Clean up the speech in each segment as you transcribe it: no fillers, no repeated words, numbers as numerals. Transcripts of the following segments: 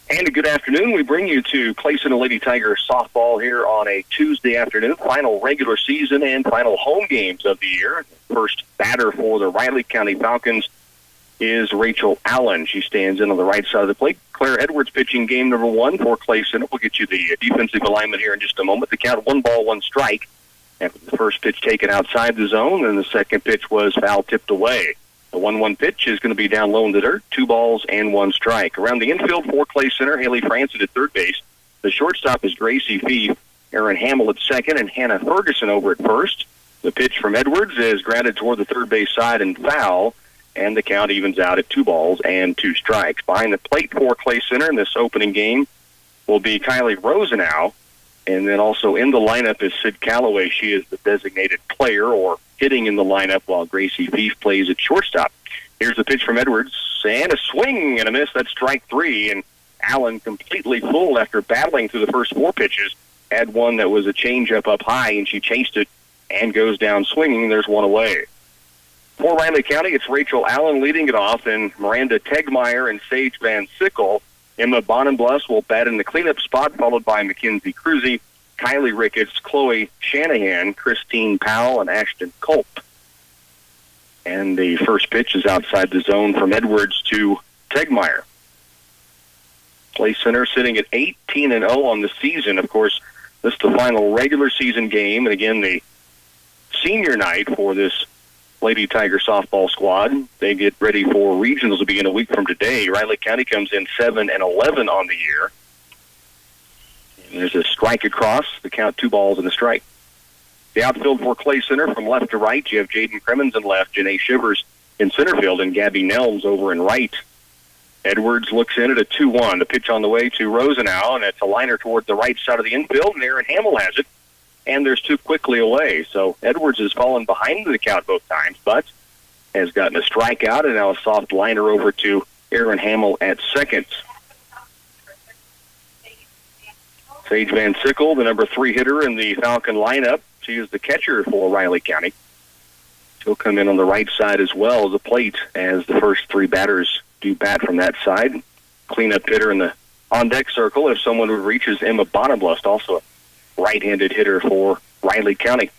And a good afternoon. We bring you to Clayson and Lady Tiger softball here on a Tuesday afternoon. Final regular season and final home games of the year. First batter for the Riley County Falcons is Rachel Allen. She stands in on the right side of the plate. Claire Edwards pitching game number 1 for Clayson. We'll get you the defensive alignment here in just a moment. The count 1-1 after the first pitch taken outside the zone, and the second pitch was foul tipped away. The 1-1 pitch is going to be down low in the dirt, 2-1. Around the infield for Clay Center, Haley Francis at third base. The shortstop is Gracie Fee, Erin Hamill at second, and Hannah Ferguson over at first. The pitch from Edwards is grounded toward the third base side and foul, and the count evens out at 2-2. Behind the plate for Clay Center in this opening game will be Kylie Rosenau, and then also in the lineup is Sid Calloway. She is the designated player or hitting in the lineup while Gracie Fief plays at shortstop. Here's the pitch from Edwards, and a swing and a miss. That's strike 3, and Allen completely full after battling through the first 4 pitches. Had one that was a changeup up high, and she chased it and goes down swinging. There's one away. For Riley County, it's Rachel Allen leading it off, and Miranda Tegmeyer and Sage Van Sickle. Emma Bonenbluss will bat in the cleanup spot, followed by Mackenzie Cruzy, Kylie Ricketts, Chloe Shanahan, Christine Powell, and Ashton Culp. And the first pitch is outside the zone from Edwards to Tegmeyer. Clay Center sitting at 18-0 on the season. Of course, this is the final regular season game, and again, the senior night for this Lady Tiger softball squad. They get ready for regionals to begin a week from today. Riley County comes in 7-11 on the year. And there's a strike across. The count 2-1. The outfield for Clay Center from left to right. You have Jaden Cremens in left, Janae Shivers in center field, and Gabby Nelms over in right. Edwards looks in at a 2-1. The pitch on the way to Rosenau, and it's a liner toward the right side of the infield, and Erin Hamill has it. And there's 2 quickly away. So Edwards has fallen behind the count both times, but has gotten a strikeout, and now a soft liner over to Erin Hamill at second. Sage Van Sickle, the number 3 hitter in the Falcon lineup. She is the catcher for Riley County. She'll come in on the right side as well as the plate as the first 3 batters do bat from that side. Cleanup hitter in the on-deck circle, if someone would reach, is Emma Bonenbluss, also a right-handed hitter for Riley County.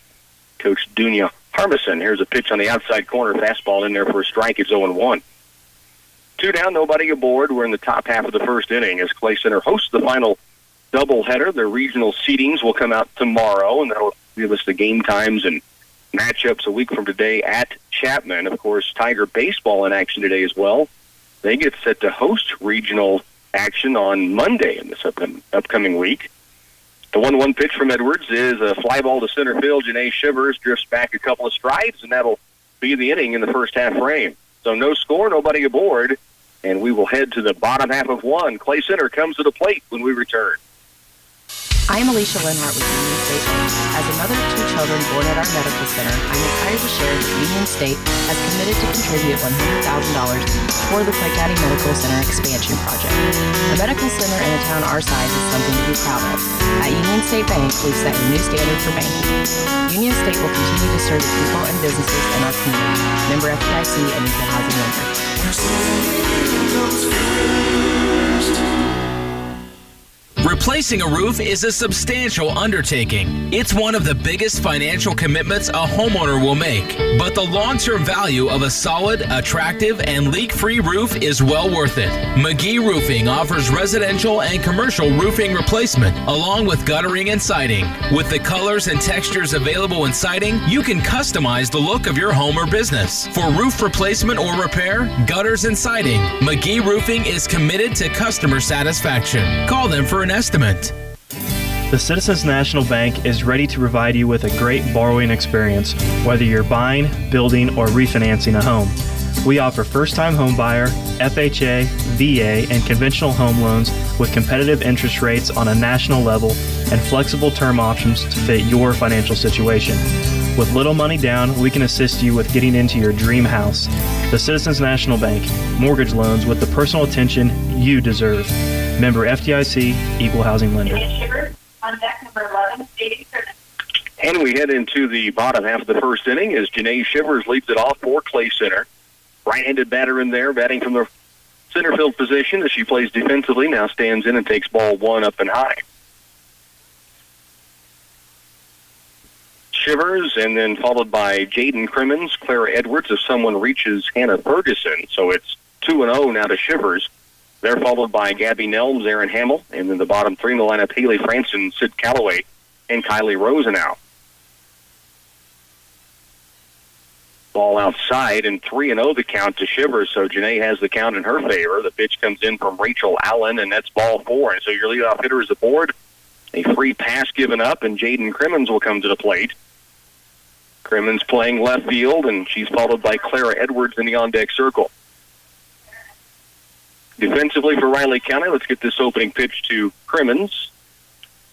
Coach Dunya Harmison. Here's a pitch on the outside corner. Fastball in there for a strike. It's 0-1. 2 down, nobody aboard. We're in the top half of the first inning as Clay Center hosts the final doubleheader. Their regional seedings will come out tomorrow, and that'll give us the game times and matchups a week from today at Chapman. Of course, Tiger baseball in action today as well. They get set to host regional action on Monday in this upcoming week. The 1-1 pitch from Edwards is a fly ball to center field. Janae Shivers drifts back a couple of strides, and that'll be the inning in the first half frame. So no score, nobody aboard, and we will head to the bottom half of 1. Clay Center comes to the plate when we return. I am Alicia Linhart with Union State Bank. As a mother of 2 children born at our medical center, I'm excited to share that Union State has committed to contribute $100,000 toward the Clay County Medical Center expansion project. A medical center in a town our size is something to be proud of. At Union State Bank, we've set a new standard for banking. Union State will continue to serve the people and businesses in our community. Member FDIC and equal housing lender. Replacing a roof is a substantial undertaking. It's one of the biggest financial commitments a homeowner will make. But the long-term value of a solid, attractive, and leak-free roof is well worth it. McGee Roofing offers residential and commercial roofing replacement, along with guttering and siding. With the colors and textures available in siding, you can customize the look of your home or business. For roof replacement or repair, gutters and siding, McGee Roofing is committed to customer satisfaction. Call them for an estimate. The Citizens National Bank is ready to provide you with a great borrowing experience, whether you're buying, building, or refinancing a home. We offer first-time home buyer, FHA, VA, and conventional home loans with competitive interest rates on a national level and flexible term options to fit your financial situation. With little money down, we can assist you with getting into your dream house. The Citizens National Bank, mortgage loans with the personal attention you deserve. Member FDIC, equal housing lender. On deck number 11, 87. And we head into the bottom half of the first inning as Janae Shivers leads it off for Clay Center. Right-handed batter in there, batting from the Center field position as she plays defensively, now stands in and takes ball 1 up and high. Shivers, and then followed by Jaden Crimmins, Clara Edwards, if someone reaches Hannah Ferguson. So it's 2-0 now to Shivers. They're followed by Gabby Nelms, Aaron Hamill, and then the bottom 3 in the lineup, Haley Franson, Sid Calloway, and Kylie Rosenau. Ball outside, and 3-0 the count to Shivers, so Janae has the count in her favor. The pitch comes in from Rachel Allen, and that's ball 4. And so your leadoff hitter is aboard. A free pass given up, and Jaden Crimmins will come to the plate. Crimmins playing left field, and she's followed by Clara Edwards in the on-deck circle. Defensively for Riley County, let's get this opening pitch to Crimmins.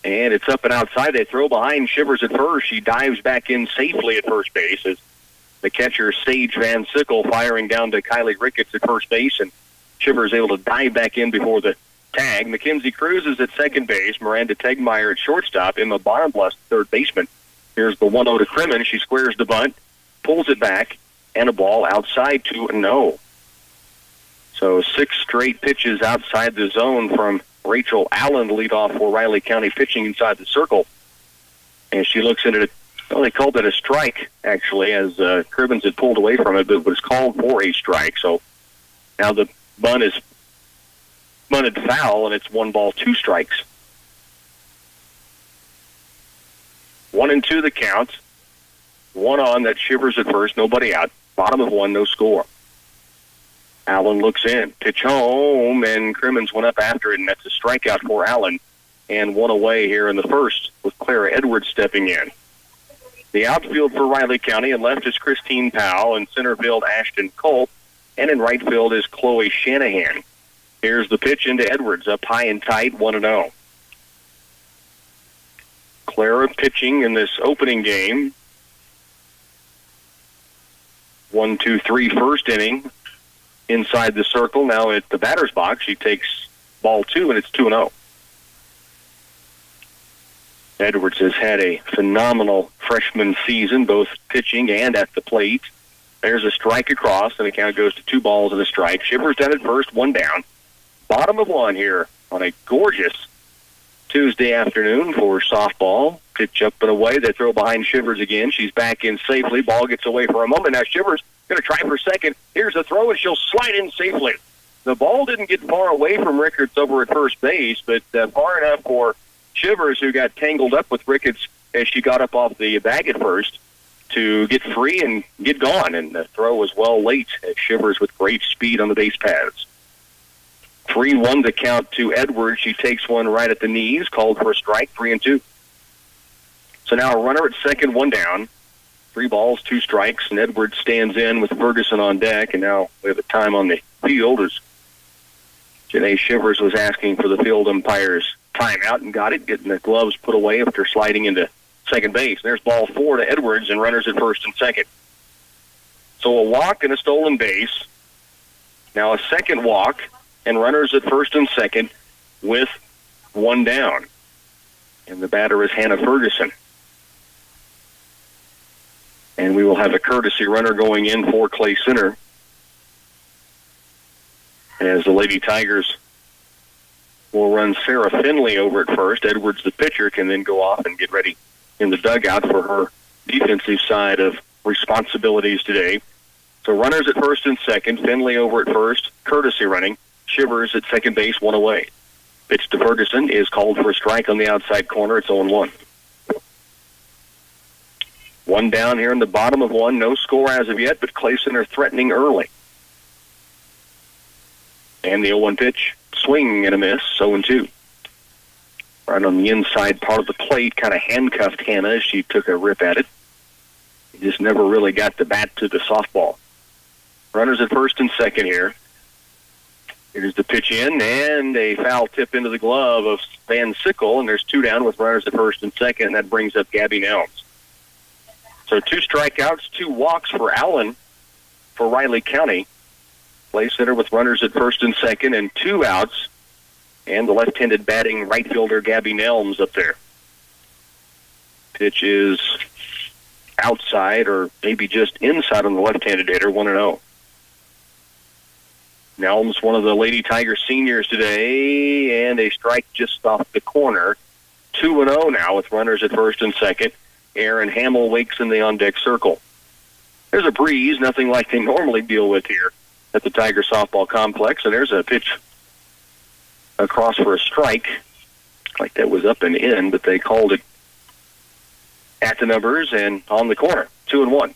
And it's up and outside. They throw behind Shivers at first. She dives back in safely at first base as the catcher, Sage Van Sickle, firing down to Kylie Ricketts at first base, and Shivers able to dive back in before the tag. Mackenzie Cruz is at second base. Miranda Tegmeyer at shortstop. Emma Bonbless, third baseman. Here's the 1-0 to Crimmins. She squares the bunt, pulls it back, and a ball outside 2-0. So 6 straight pitches outside the zone from Rachel Allen, lead off for Riley County, pitching inside the circle. And she looks into it. Well, they called it a strike, actually, as Crimmins had pulled away from it, but it was called for a strike. So now the bunt is bunted foul, and it's 1 ball, 2 strikes. 1-2 the count. 1 on, that Shivers at first, nobody out. Bottom of 1, no score. Allen looks in, pitch home, and Crimmins went up after it, and that's a strikeout for Allen. And 1 away here in the first with Clara Edwards stepping in. The outfield for Riley County, and left is Christine Powell, and center field Ashton Culp, and in right field is Chloe Shanahan. Here's the pitch into Edwards, up high and tight, 1-0. Clara pitching in this opening game. 1-2-3 first inning. Inside the circle, now at the batter's box, she takes ball 2, and it's 2-0. Edwards has had a phenomenal freshman season, both pitching and at the plate. There's a strike across, and the count goes to 2 balls and a strike. Shivers down at first, 1 down. Bottom of 1 here on a gorgeous Tuesday afternoon for softball. Pitch up and away. They throw behind Shivers again. She's back in safely. Ball gets away for a moment. Now Shivers going to try for second. Here's a throw, and she'll slide in safely. The ball didn't get far away from Ricketts over at first base, but far enough for Shivers, who got tangled up with Ricketts as she got up off the bag at first, to get free and get gone. And the throw was well late as Shivers with great speed on the base paths. 3-1 the count to Edwards. She takes one right at the knees, called for a strike, 3-2. So now a runner at second, 1 down. 3 balls, 2 strikes, and Edwards stands in with Ferguson on deck, and now we have a time on the field as Janae Shivers was asking for the field umpire's timeout and got it, getting the gloves put away after sliding into second base. There's ball 4 to Edwards, and runners at first and second. So a walk and a stolen base. Now a second walk, and runners at first and second with 1 down. And the batter is Hannah Ferguson. And we will have a courtesy runner going in for Clay Center as the Lady Tigers will run Sarah Finley over at first. Edwards, the pitcher, can then go off and get ready in the dugout for her defensive side of responsibilities today. So runners at first and second, Finley over at first, courtesy running, Shivers at second base, 1 away. Pitch to Ferguson is called for a strike on the outside corner. It's 0-1. 1 down here in the bottom of 1. No score as of yet, but Clay Center threatening early. And the 0-1 pitch, swing and a miss, 0-2. Right on the inside part of the plate, kind of handcuffed Hannah as she took a rip at it. He just never really got the bat to the softball. Runners at first and second here. Here's the pitch in, and a foul tip into the glove of Van Sickle, and there's 2 down with runners at first and second, and that brings up Gabby Nelms. So 2 strikeouts, 2 walks for Allen for Riley County. Clay Center with runners at first and second and 2 outs. And the left-handed batting right fielder Gabby Nelms up there. Pitch is outside or maybe just inside on the left-handed hitter, 1-0. Nelms, one of the Lady Tiger seniors today, and a strike just off the corner. 2-0 now with runners at first and second. Aaron Hamill wakes in the on-deck circle. There's a breeze, nothing like they normally deal with here at the Tiger softball complex, and there's a pitch across for a strike. Like that was up and in, but they called it at the numbers and on the corner. 2-1.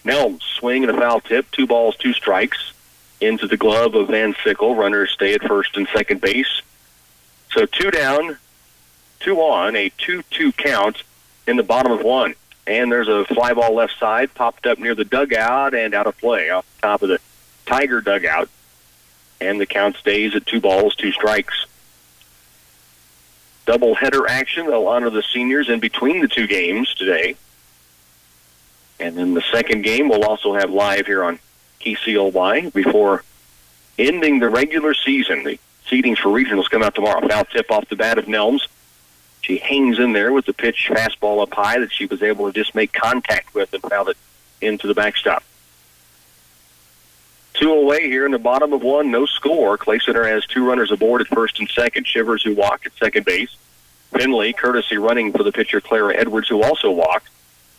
Nelms swing and a foul tip. 2 balls, 2 strikes into the glove of Van Sickle. Runners stay at first and second base. So 2 down, 2 on, a 2-2 count in the bottom of 1. And there's a fly ball left side, popped up near the dugout and out of play off the top of the Tiger dugout. And the count stays at 2 balls, 2 strikes. Double-header action. They'll honor the seniors in between the 2 games today. And then the second game we'll also have live here on KCLY before ending the regular season. The seedings for regionals come out tomorrow. Foul tip off the bat of Nelms. She hangs in there with the pitch fastball up high that she was able to just make contact with and fouled it into the backstop. 2 away here in the bottom of 1, no score. Clay Center has 2 runners aboard at first and second. Shivers, who walked at second base. Finley, courtesy running for the pitcher Clara Edwards, who also walked.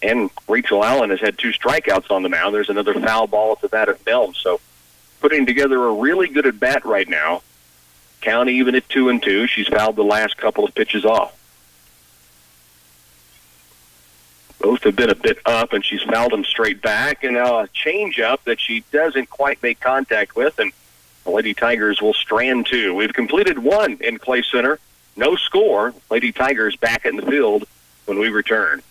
And Rachel Allen has had 2 strikeouts on the mound. There's another foul ball at the bat of Nelms. So putting together a really good at-bat right now. Count even at 2-2. She's fouled the last couple of pitches off. Both have been a bit up, and she's fouled them straight back. And now a change-up that she doesn't quite make contact with, and the Lady Tigers will strand 2. We've completed 1 in Clay Center. No score. Lady Tigers back in the field when we return.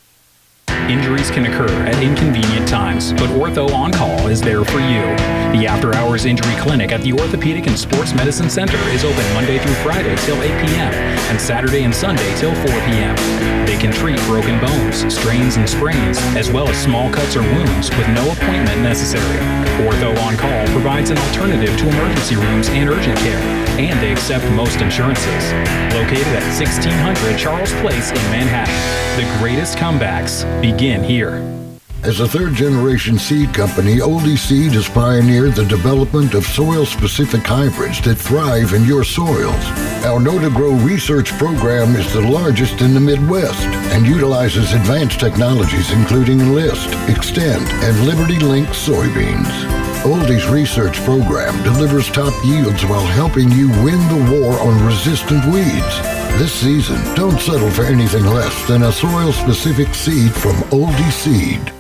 Injuries can occur at inconvenient times, but Ortho On Call is there for you. The After Hours Injury Clinic at the Orthopedic and Sports Medicine Center is open Monday through Friday till 8 p.m. and Saturday and Sunday till 4 p.m. They can treat broken bones, strains and sprains, as well as small cuts or wounds with no appointment necessary. Ortho On Call provides an alternative to emergency rooms and urgent care, and they accept most insurances. Located at 1600 Charles Place in Manhattan, the greatest comebacks begin here. As a third-generation seed company, Oldie Seed has pioneered the development of soil-specific hybrids that thrive in your soils. Our Know to Grow research program is the largest in the Midwest and utilizes advanced technologies including Enlist, Extend, and Liberty Link soybeans. Oldie's research program delivers top yields while helping you win the war on resistant weeds. This season, don't settle for anything less than a soil-specific seed from Oldie Seed.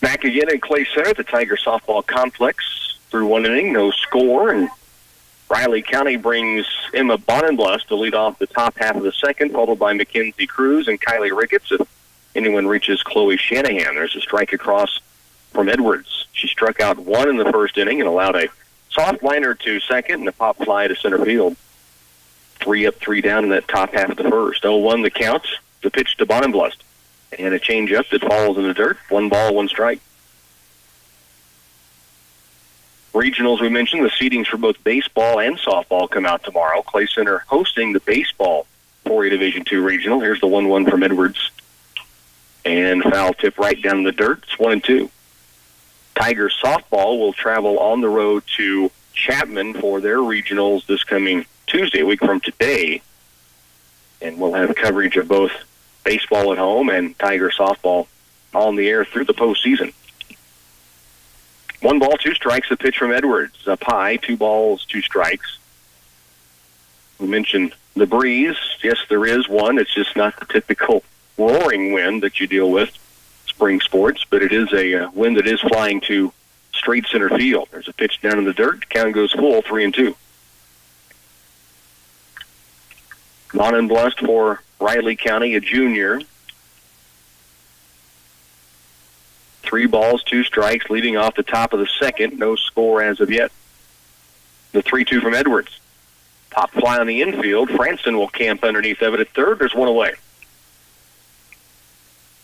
Back again in Clay Center at the Tiger softball complex. Through 1 inning, no score, and Riley County brings Emma Bonenblust to lead off the top half of the second, followed by Mackenzie Cruz and Kylie Ricketts. If anyone reaches Chloe Shanahan, there's a strike across from Edwards. She struck out 1 in the first inning and allowed a soft liner to second and a pop fly to center field. 3 up, 3 down in that top half of the first. 0-1 the count. The pitch to Bonenblust. And a change-up that falls in the dirt. 1 ball, 1 strike. Regionals, we mentioned, the seedings for both baseball and softball come out tomorrow. Clay Center hosting the baseball 4A Division II regional. Here's the 1-1 from Edwards. And foul tip right down in the dirt. It's 1-2. Tiger softball will travel on the road to Chapman for their regionals this coming Tuesday, a week from today. And we'll have coverage of both baseball at home and Tiger softball on the air through the postseason. 1 ball, 2 strikes, a pitch from Edwards. Up high, 2 balls, 2 strikes. We mentioned the breeze. Yes, there is one. It's just not the typical roaring wind that you deal with spring sports, but it is a wind that is flying to straight center field. There's a pitch down in the dirt. Count goes full, 3-2. Bonenblust for Riley County, a junior. 3 balls, 2 strikes, leading off the top of the second. No score as of yet. The 3-2 from Edwards. Pop fly on the infield. Franson will camp underneath of it at third. There's 1 away.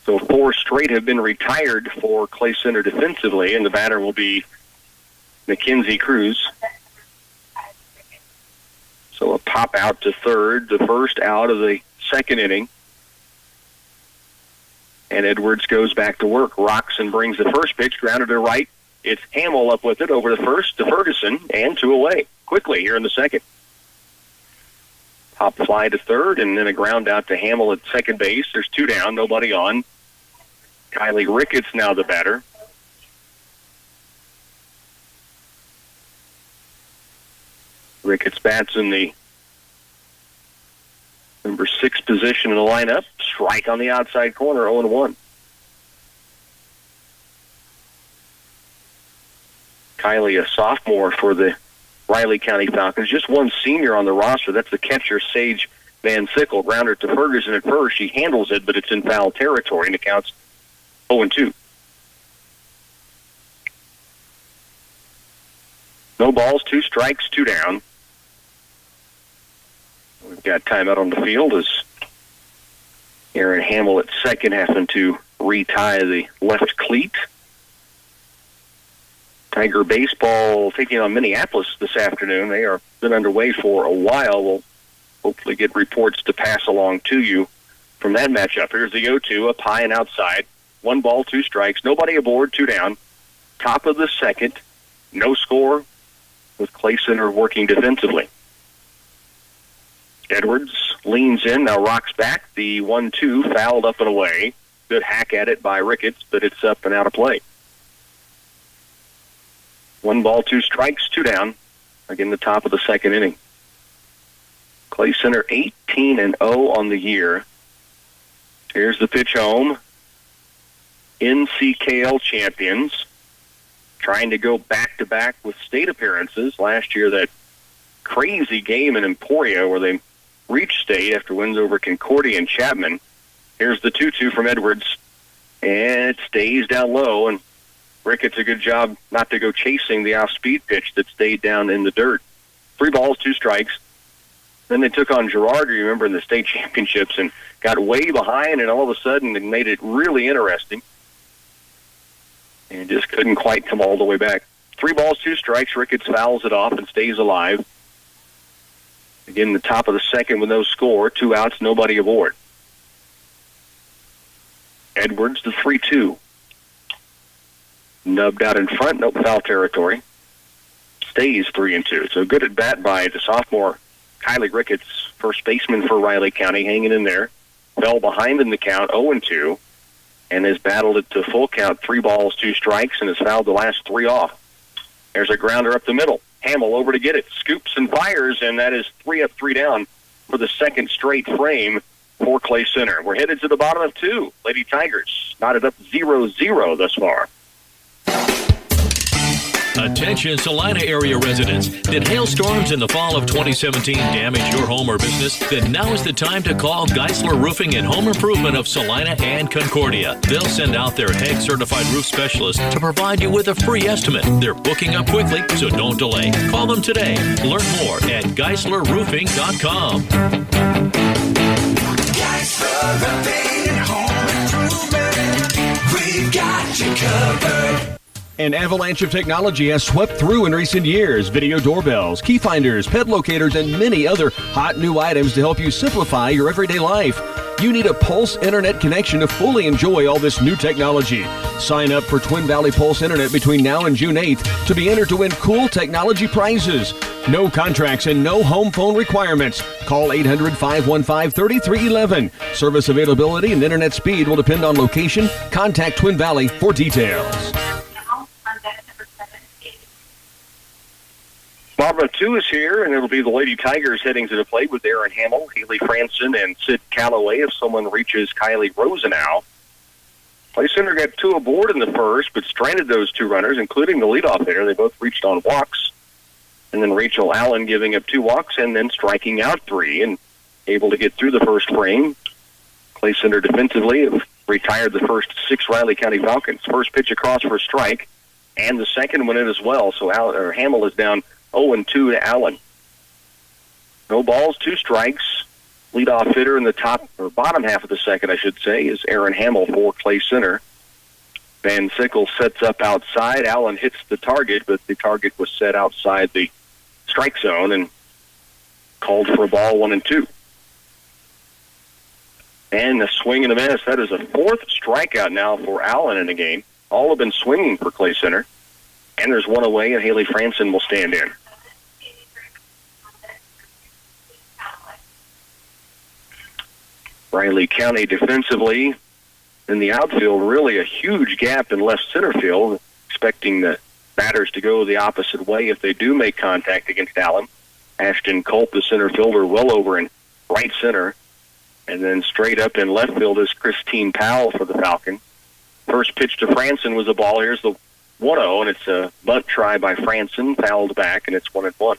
So 4 straight have been retired for Clay Center defensively, and the batter will be Mackenzie Cruz. So a pop out to third, the first out of the second inning. And Edwards goes back to work. Rocks and brings the first pitch, grounded to right, It's Hamill up with it over the first to Ferguson and 2 away quickly here in the second. Pop fly to third and then a ground out to Hamill at second base. There's 2 down, nobody on. Kylie Ricketts now the batter. Ricketts bats in the number 6 position in the lineup. Strike on the outside corner, 0-1. Kylie, a sophomore for the Riley County Falcons. Just one senior on the roster. That's the catcher, Sage Van Sickle. Grounder to Ferguson at first. She handles it, but it's in foul territory, and it counts 0-2. No balls, 2 strikes, 2 down. We've got timeout on the field as Aaron Hamill at second having to retie the left cleat. Tiger baseball taking on Minneapolis this afternoon. They are been underway for a while. We'll hopefully get reports to pass along to you from that matchup. Here's the 0-2, up high and outside. 1 ball, 2 strikes. Nobody aboard, 2 down. Top of the second. No score with Clay Center working defensively. Edwards leans in, now rocks back. The 1-2 fouled up and away. Good hack at it by Ricketts, but it's up and out of play. 1 ball, 2 strikes, 2 down. Again, the top of the second inning. Clay Center 18-0 on the year. Here's the pitch home. NCKL champions. Trying to go back-to-back with state appearances. Last year, that crazy game in Emporia where they reached state after wins over Concordia and Chapman. Here's the 2-2 from Edwards. And it stays down low, and Ricketts a good job not to go chasing the off-speed pitch that stayed down in the dirt. 3 balls, 2 strikes. Then they took on Girard, you remember, in the state championships and got way behind, and all of a sudden it made it really interesting. And just couldn't quite come all the way back. 3 balls, 2 strikes. Ricketts fouls it off and stays alive. Again, the top of the second with no score. 2 outs, nobody aboard. Edwards, the 3-2. Nubbed out in front, nope, foul territory. Stays 3-2. So good at bat by the sophomore Kylie Ricketts, first baseman for Riley County, hanging in there. Fell behind in the count, 0-2, and has battled it to full count, 3 balls, 2 strikes, and has fouled the last 3 off. There's a grounder up the middle. Hamill over to get it, scoops and fires, and that is 3 up, 3 down for the second straight frame for Clay Center. We're headed to the bottom of 2. Lady Tigers knotted up 0-0 thus far. Attention Salina area residents. Did hailstorms in the fall of 2017 damage your home or business? Then now is the time to call Geisler Roofing and Home Improvement of Salina and Concordia. They'll send out their HEG certified roof specialist to provide you with a free estimate. They're booking up quickly, so don't delay. Call them today. Learn more at GeislerRoofing.com. Geisler Roofing and Home Improvement. We've got you covered. An avalanche of technology has swept through in recent years. Video doorbells, key finders, pet locators, and many other hot new items to help you simplify your everyday life. You need a Pulse Internet connection to fully enjoy all this new technology. Sign up for Twin Valley Pulse Internet between now and June 8th to be entered to win cool technology prizes. No contracts and no home phone requirements. Call 800-515-3311. Service availability and internet speed will depend on location. Contact Twin Valley for details. Barbara 2 is here, and it'll be the Lady Tigers heading to the plate with Aaron Hamill, Haley Franson, and Sid Calloway if someone reaches Kylie Rosenau. Clay Center got 2 aboard in the first, but stranded those 2 runners, including the leadoff hitter. They both reached on walks. And then Rachel Allen giving up 2 walks and then striking out 3 and able to get through the first frame. Clay Center defensively have retired the first 6 Riley County Falcons. First pitch across for a strike, and the second one in as well. So Hamill is down 0-2 to Allen. No balls, 2 strikes. Leadoff hitter in the top or bottom half of the second, I should say, is Aaron Hamill for Clay Center. Van Sickle sets up outside. Allen hits the target, but the target was set outside the strike zone and called for a ball 1-2. And a swing and a miss. That is a 4th strikeout now for Allen in the game. All have been swinging for Clay Center. And there's one away, and Haley Franson will stand in. Riley County defensively in the outfield, really a huge gap in left center field, expecting the batters to go the opposite way if they do make contact against Allen. Ashton Culp, the center fielder, well over in right center. And then straight up in left field is Christine Powell for the Falcons. First pitch to Franson was a ball. Here's the 1-0, and it's a bunt try by Franson, fouled back, and it's 1-1.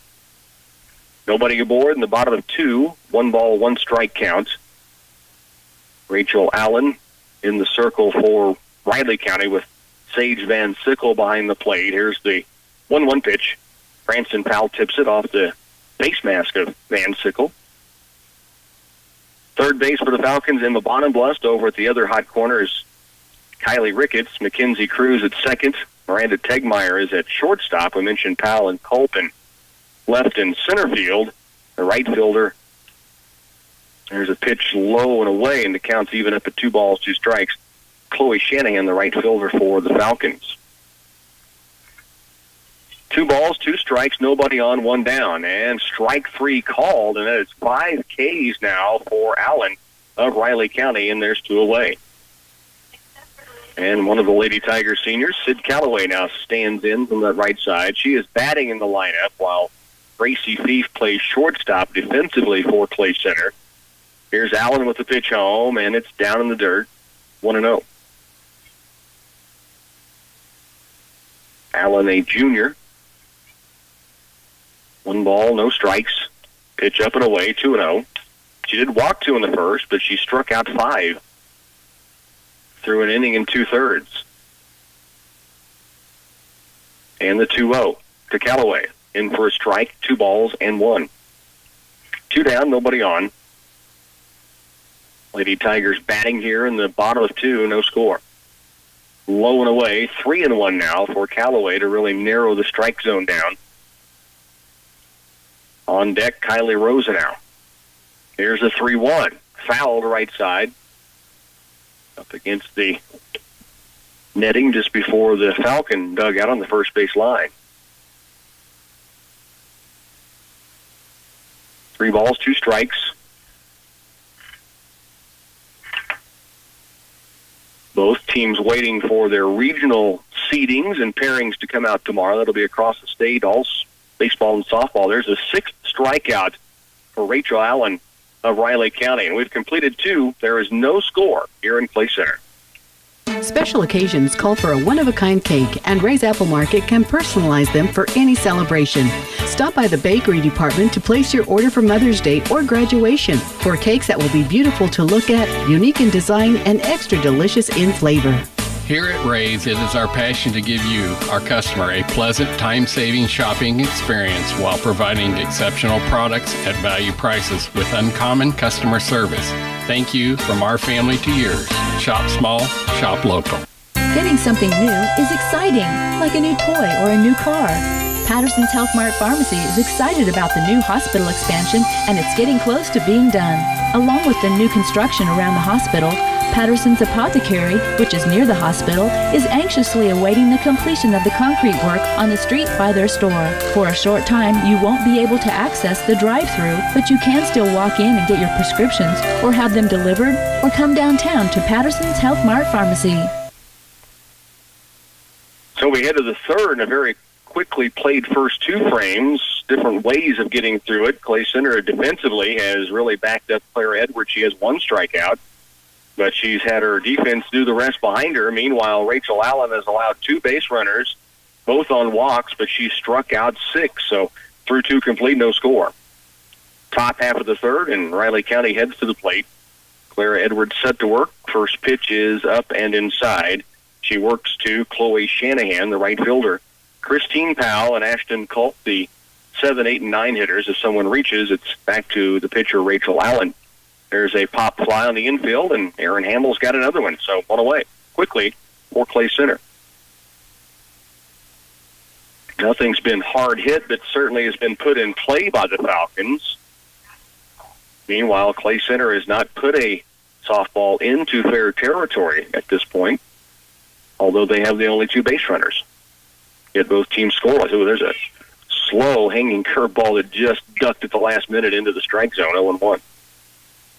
Nobody aboard in the bottom of 2. 1 ball, 1 strike count. Rachel Allen in the circle for Riley County with Sage Van Sickle behind the plate. Here's the 1-1 pitch. Franson Powell tips it off the face mask of Van Sickle. Third base for the Falcons, Emma Bonenblust. Over at the other hot corner is Kylie Ricketts. Mackenzie Cruz at second. Miranda Tegmeyer is at shortstop. We mentioned Powell and Culp in left and center field. The right fielder, there's a pitch low and away, and the count's even up at 2 balls, 2 strikes. Chloe Shanahan, the right fielder for the Falcons. 2 balls, 2 strikes, nobody on, 1 down. And strike 3 called, and it's 5 Ks now for Allen of Riley County, and there's 2 away. And one of the Lady Tigers seniors, Sid Calloway, now stands in from the right side. She is batting in the lineup while Gracie Fief plays shortstop defensively for Clay Center. Here's Allen with the pitch home, and it's down in the dirt, 1-0. Allen, a junior. 1 ball, no strikes. Pitch up and away, 2-0. She did walk 2 in the first, but she struck out 5 through an inning and 2/3. And the 2-0 to Callaway. In for a strike, 2 balls and 1. 2 down, nobody on. Lady Tigers batting here in the bottom of 2, no score. Low and away, 3-1 now for Callaway to really narrow the strike zone down. On deck, Kylie Rosenau. Here's a 3-1. Fouled right side. Up against the netting just before the Falcon dugout on the first base line. 3 balls, 2 strikes. Both teams waiting for their regional seedings and pairings to come out tomorrow. That'll be across the state, all baseball and softball. There's a 6th strikeout for Rachel Allen of Riley County, and we've completed 2. There is no score here in Clay Center. Special occasions call for a one-of-a-kind cake, and Ray's Apple Market can personalize them for any celebration. Stop by the bakery department to place your order for Mother's Day or graduation for cakes that will be beautiful to look at, unique in design, and extra delicious in flavor. Here at Ray's, it is our passion to give you, our customer, a pleasant, time-saving shopping experience while providing exceptional products at value prices with uncommon customer service. Thank you from our family to yours. Shop small, shop local. Getting something new is exciting, like a new toy or a new car. Patterson's Health Mart Pharmacy is excited about the new hospital expansion, and it's getting close to being done. Along with the new construction around the hospital, Patterson's Apothecary, which is near the hospital, is anxiously awaiting the completion of the concrete work on the street by their store. For a short time, you won't be able to access the drive-thru, but you can still walk in and get your prescriptions or have them delivered or come downtown to Patterson's Health Mart Pharmacy. So we head to the third in a very quickly played first 2 frames, different ways of getting through it. Clay Center defensively has really backed up Claire Edwards. She has 1 strikeout, but she's had her defense do the rest behind her. Meanwhile, Rachel Allen has allowed 2 base runners, both on walks, but she struck out 6. So through 2 complete, no score. Top half of the third, and Riley County heads to the plate. Clara Edwards set to work. First pitch is up and inside. She works to Chloe Shanahan, the right fielder. Christine Powell and Ashton Culp, the 7, 8, and 9 hitters. If someone reaches, it's back to the pitcher, Rachel Allen. There's a pop fly on the infield, and Aaron Hamill's got another one. So 1 away quickly for Clay Center. Nothing's been hard hit, but certainly has been put in play by the Falcons. Meanwhile, Clay Center has not put a softball into fair territory at this point, although they have the only 2 base runners. get both teams scoreless. Oh, there's a slow hanging curveball that just ducked at the last minute into the strike zone. 0-1.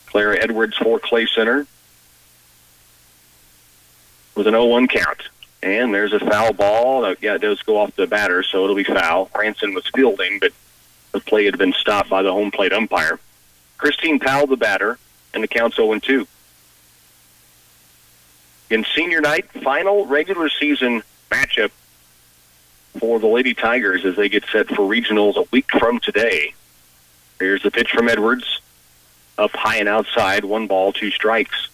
Clara Edwards for Clay Center with an 0-1 count. And there's a foul ball. Yeah, it does go off the batter, so it'll be foul. Franson was fielding, but the play had been stopped by the home plate umpire. Christine Powell, the batter, and the count's 0-2. In senior night, final regular season matchup for the Lady Tigers as they get set for regionals a week from today. Here's the pitch from Edwards. Up high and outside, 1 ball, 2 strikes.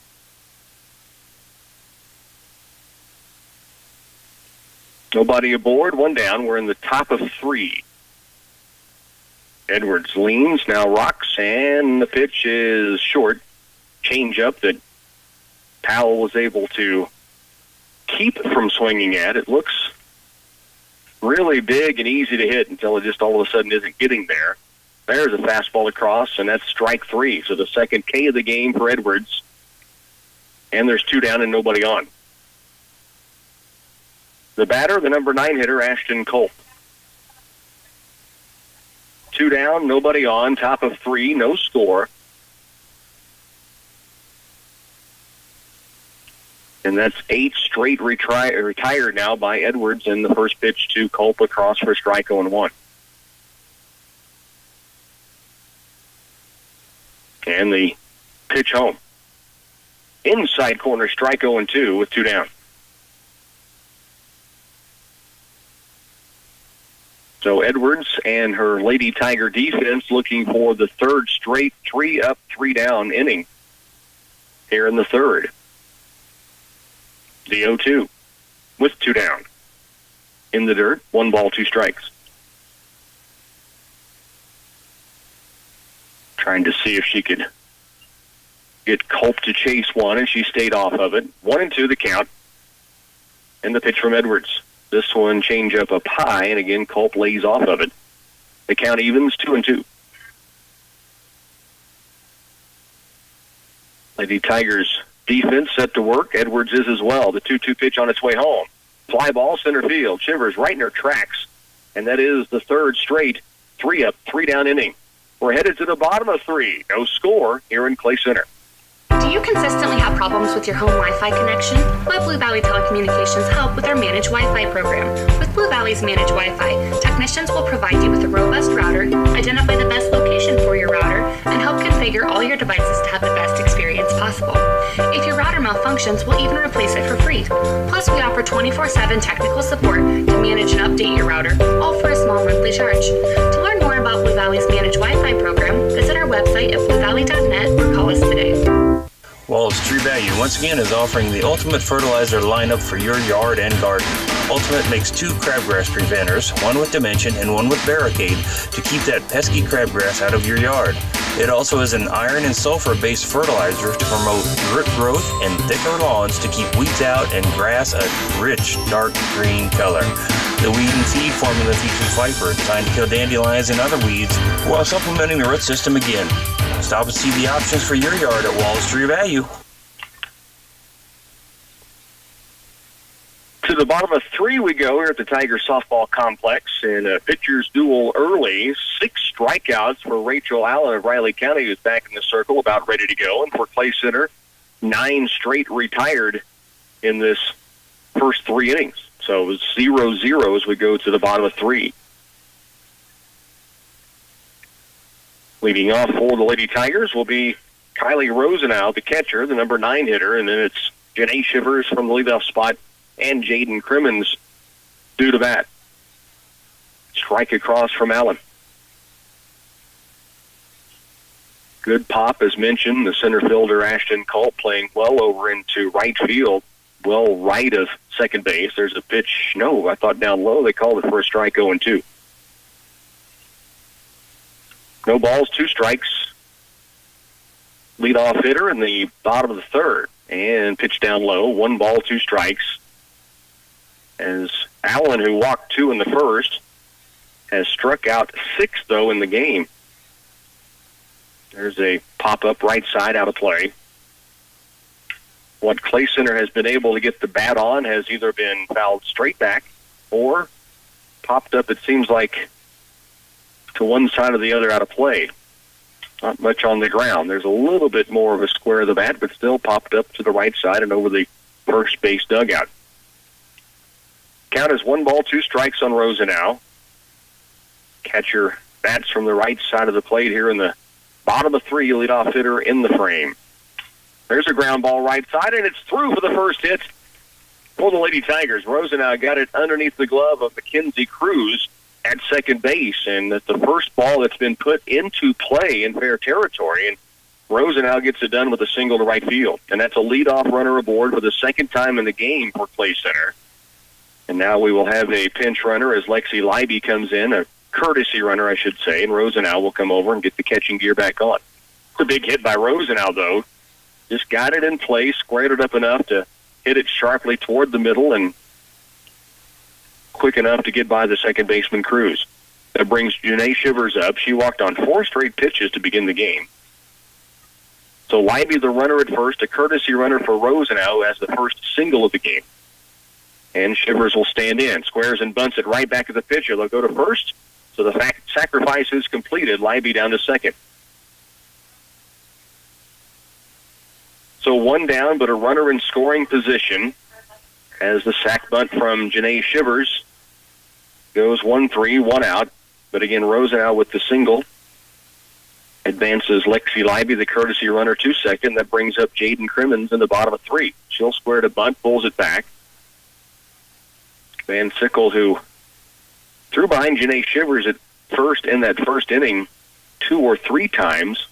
Nobody aboard, 1 down. We're in the top of 3. Edwards leans, now rocks, and the pitch is short. Change up that Powell was able to keep from swinging at. It looks really big and easy to hit until it just all of a sudden isn't getting there. There's a fastball across, and that's strike 3. So the second K of the game for Edwards. And there's 2 down and nobody on. The batter, the number 9 hitter, Ashton Culp. 2 down, nobody on, top of 3, no score. And that's 8 straight retired now by Edwards, and the first pitch to Culp across for strike 0-1. And the pitch home. Inside corner, strike 0-2 with 2 down. So Edwards and her Lady Tiger defense looking for the third straight 3 up, 3 down inning here in the third. The 0-2 with 2 down. In the dirt, 1 ball, 2 strikes. Trying to see if she could get Culp to chase one, and she stayed off of it. 1-2 the count. And the pitch from Edwards. This one change up high, and again, Culp lays off of it. The count evens 2-2. Lady Tigers defense set to work. Edwards is as well. The 2-2 pitch on its way home. Fly ball center field. Chivers right in her tracks. And that is the third straight 3 up, 3 down inning. We're headed to the bottom of 3. No score here in Clay Center. Do you consistently have problems with your home Wi-Fi connection? Let Blue Valley Telecommunications help with our Managed Wi-Fi program. With Blue Valley's Managed Wi-Fi, technicians will provide you with a robust router, identify the best location for your router, and help configure all your devices to have the best experience possible. If your router malfunctions, we'll even replace it for free. Plus, we offer 24/7 technical support to manage and update your router, all for a small monthly charge. To learn more about Blue Valley's Managed Wi-Fi program, visit our website at bluevalley.net or call us today. Wallace Tree Value once again is offering the ultimate fertilizer lineup for your yard and garden. Ultimate makes 2 crabgrass preventers, one with Dimension and one with Barricade, to keep that pesky crabgrass out of your yard. It also is an iron and sulfur-based fertilizer to promote root growth and thicker lawns to keep weeds out and grass a rich, dark green color. The weed and feed formula features Viper, designed to kill dandelions and other weeds, while supplementing the root system again. Stop and see the options for your yard at Wallace Tree Value. To the bottom of 3 we go here at the Tiger Softball Complex in a pitcher's duel early. 6 strikeouts for Rachel Allen of Riley County, who's back in the circle, about ready to go. And for Clay Center, 9 straight retired in this first 3 innings. So it was 0-0 as we go to the bottom of 3. Leading off for the Lady Tigers will be Kylie Rosenau, the catcher, the number 9 hitter, and then it's Janae Shivers from the leadoff spot and Jaden Crimmins due to bat. Strike across from Allen. Good pop, as mentioned. The center fielder, Ashton Culp, playing well over into right field, well right of second base. There's a pitch. No, I thought down low. They called it for a strike 0-2. No balls, 2 strikes. Leadoff hitter in the bottom of the third. And pitch down low, 1 ball, 2 strikes. As Allen, who walked 2 in the first, has struck out 6, though, in the game. There's a pop-up right side out of play. What Clay Center has been able to get the bat on has either been fouled straight back or popped up, it seems like, to one side or the other out of play. Not much on the ground. There's a little bit more of a square of the bat, but still popped up to the right side and over the first base dugout. Count is 1 ball, 2 strikes on Rosenau. Catcher bats from the right side of the plate here in the bottom of 3, leadoff hitter in the frame. There's a ground ball right side, and it's through for the first hit for the Lady Tigers. Rosenau got it underneath the glove of Mackenzie Cruz at second base, and that's the first ball that's been put into play in fair territory, and Rosenau gets it done with a single to right field. And that's a leadoff runner aboard for the second time in the game for Clay Center. And now we will have a pinch runner as Lexi Leiby comes in, a courtesy runner, I should say, and Rosenau will come over and get the catching gear back on. It's a big hit by Rosenau, though. Just got it in place, squared it up enough to hit it sharply toward the middle, and quick enough to get by the second baseman Cruz. That brings Janae Shivers up. She walked on 4 straight pitches to begin the game. So Leiby, the runner at first, a courtesy runner for Rosenau as the first single of the game. And Shivers will stand in, squares and bunts it right back to the pitcher. They'll go to first. So the sacrifice is completed. Leiby down to second. So 1 down, but a runner in scoring position as the sac bunt from Janae Shivers goes 1-3, 1 out. But again, Rosenau with the single advances Lexi Leiby, the courtesy runner, to second. That brings up Jaden Crimmins in the bottom of 3. She'll square to bunt, pulls it back. Van Sickle, who threw behind Janae Shivers at first in that first inning 2 or 3 times,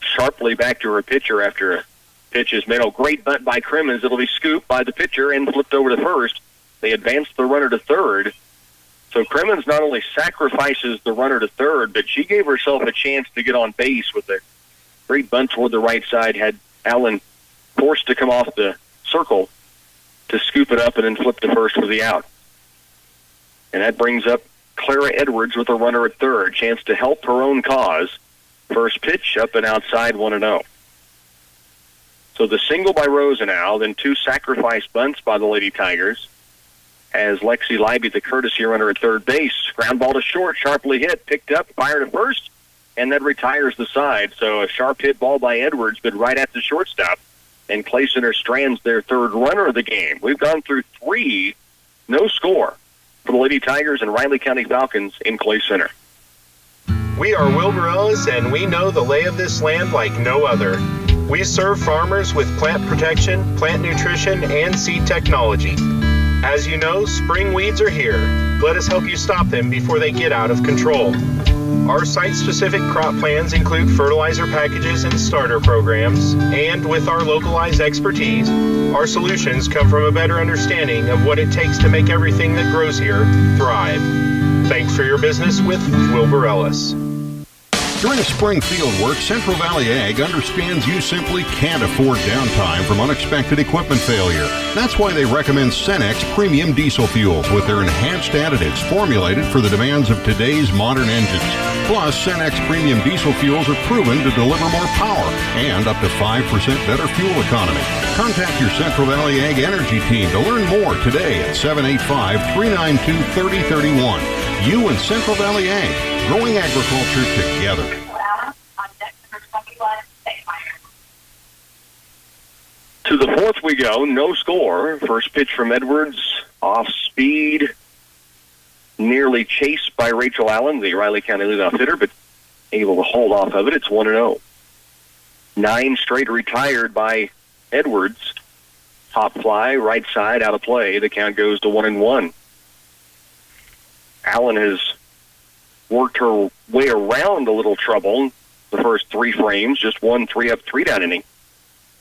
sharply back to her pitcher after a pitch is made. A great bunt by Crimmins. It'll be scooped by the pitcher and flipped over to first. They advance the runner to third. So Crimmins not only sacrifices the runner to third, but she gave herself a chance to get on base with a great bunt toward the right side, had Allen forced to come off the circle to scoop it up and then flip to first for the out. And that brings up Clara Edwards with a runner at third. Chance to help her own cause. First pitch up and outside, 1-0. So the single by Rosenau, then 2 sacrifice bunts by the Lady Tigers, as Lexi Leiby, the courtesy runner at third base. Ground ball to short, sharply hit, picked up, fired to first, and that retires the side. So a sharp hit ball by Edwards, but right at the shortstop. And Clay Center strands their third runner of the game. We've gone through 3, no score for the Lady Tigers and Riley County Falcons in Clay Center. We are Wilbur Ellis, and we know the lay of this land like no other. We serve farmers with plant protection, plant nutrition, and seed technology. As you know, spring weeds are here. Let us help you stop them before they get out of control. Our site-specific crop plans include fertilizer packages and starter programs, and with our localized expertise, our solutions come from a better understanding of what it takes to make everything that grows here thrive. Thanks for your business with Wilbur Ellis. During spring field work, Central Valley Ag understands you simply can't afford downtime from unexpected equipment failure. That's why they recommend Cenex Premium Diesel Fuels with their enhanced additives formulated for the demands of today's modern engines. Plus, Cenex Premium Diesel Fuels are proven to deliver more power and up to 5% better fuel economy. Contact your Central Valley Ag Energy team to learn more today at 785-392-3031. You and Central Valley Ag, growing agriculture together. To the fourth we go, no score. First pitch from Edwards, off speed, nearly chased by Rachel Allen, the Riley County leadoff hitter, but able to hold off of it. It's 1-0. 9 straight retired by Edwards. Top fly, right side, out of play. The count goes to 1-1. Allen has worked her way around a little trouble the first 3 frames, just 1 3-up, 3-down inning.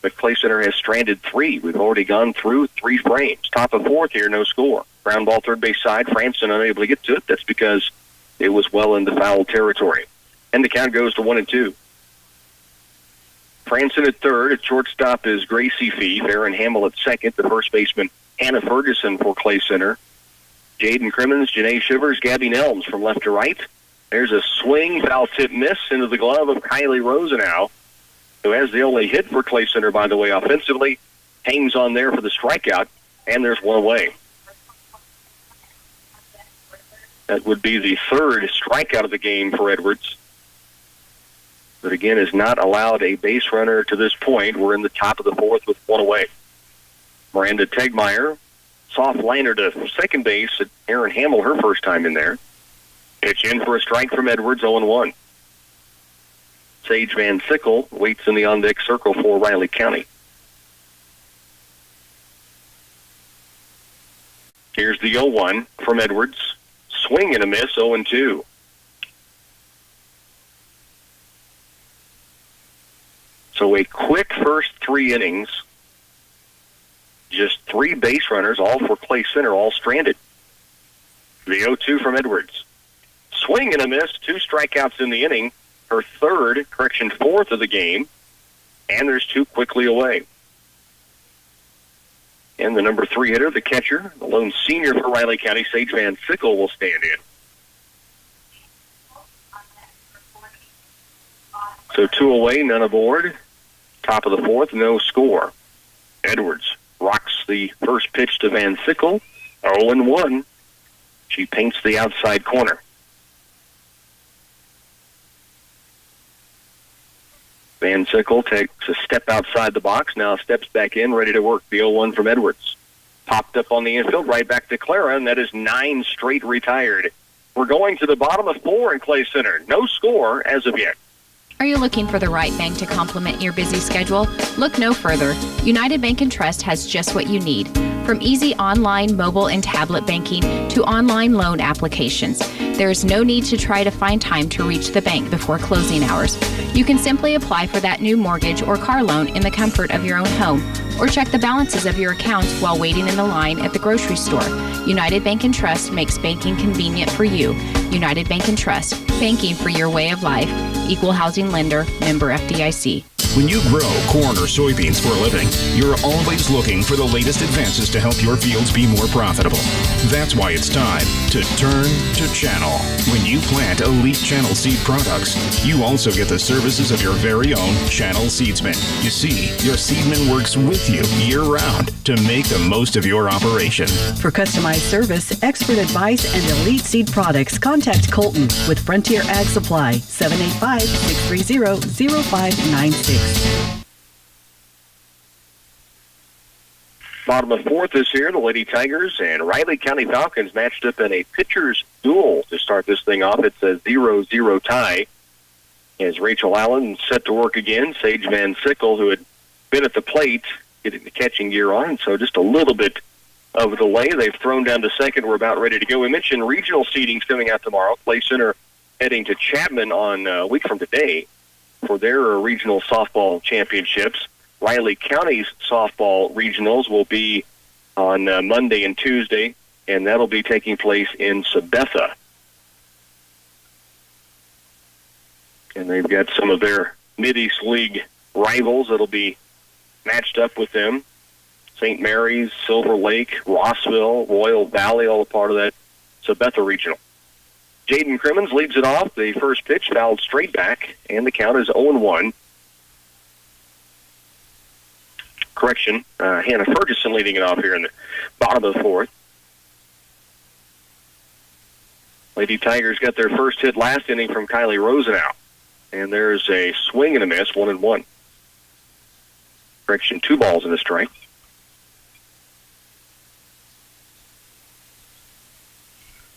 But Clay Center has stranded 3. We've already gone through 3 frames. Top of 4th here, no score. Ground ball third base side, Franson unable to get to it. That's because it was well into foul territory. And the count goes to 1-2. Franson at third. At shortstop is Gracie Fief. Aaron Hamill at second. The first baseman, Hannah Ferguson for Clay Center. Jaden Crimmins, Janae Shivers, Gabby Nelms from left to right. There's a swing, foul tip miss into the glove of Kylie Rosenau, who has the only hit for Clay Center, by the way, offensively. Hangs on there for the strikeout, and there's one away. That would be the third strikeout of the game for Edwards. But again, has not allowed a base runner to this point. We're in the top of the fourth with one away. Miranda Tegmeyer, soft liner to second base at Aaron Hamill, her first time in there. Pitch in for a strike from Edwards, 0-1. Sage Van Sickle waits in the on-deck circle for Riley County. Here's the 0-1 from Edwards. Swing and a miss, 0-2. So a quick first 3 innings. Just 3 base runners, all for Clay Center, all stranded. The 0-2 from Edwards. Swing and a miss, 2 strikeouts in the inning. Her fourth of the game. And there's 2 quickly away. And the number 3 hitter, the catcher, the lone senior for Riley County, Sage Van Sickle, will stand in. So 2 away, none aboard. Top of the fourth, no score. Edwards rocks the first pitch to Van Sickle, 0-1. She paints the outside corner. Van Sickle takes a step outside the box, now steps back in, ready to work. The 0-1 from Edwards. Popped up on the infield, right back to Clara, and that is 9 straight retired. We're going to the bottom of 4 in Clay Center. No score as of yet. Are you looking for the right bank to complement your busy schedule? Look no further. United Bank and Trust has just what you need. From easy online, mobile, and tablet banking to online loan applications, there is no need to try to find time to reach the bank before closing hours. You can simply apply for that new mortgage or car loan in the comfort of your own home, or check the balances of your accounts while waiting in the line at the grocery store. United Bank and Trust makes banking convenient for you. United Bank and Trust, banking for your way of life. Equal housing lender, member FDIC. When you grow corn or soybeans for a living, you're always looking for the latest advances to help your fields be more profitable. That's why it's time to turn to Channel. When you plant elite Channel seed products, you also get the services of your very own Channel seedsman. You see, your seedman works with you year-round to make the most of your operation. For customized service, expert advice, and elite seed products, contact Colton with Frontier Ag Supply, 785-630-0596. Bottom of fourth is here. The Lady Tigers and Riley County Falcons matched up in a pitcher's duel to start this thing off. It's a 0-0 tie. As Rachel Allen set to work again, Sage Van Sickle, who had been at the plate, getting the catching gear on, so just a little bit of a delay. They've thrown down to second. We're about ready to go. We mentioned regional seedings coming out tomorrow. Clay Center heading to Chapman on a week from today for their regional softball championships. Riley County's softball regionals will be on Monday and Tuesday, and that'll be taking place in Sabetha. And they've got some of their Mid-East League rivals that'll be matched up with them. St. Mary's, Silver Lake, Rossville, Royal Valley, all a part of that Sabetha regional. Jaden Crimmins leads it off. The first pitch fouled straight back, and the count is 0-1. Correction, Hannah Ferguson leading it off here in the bottom of the fourth. Lady Tigers got their first hit last inning from Kylie Rosenau. And there's a swing and a miss, 1-1. Correction, 2 balls and a strike.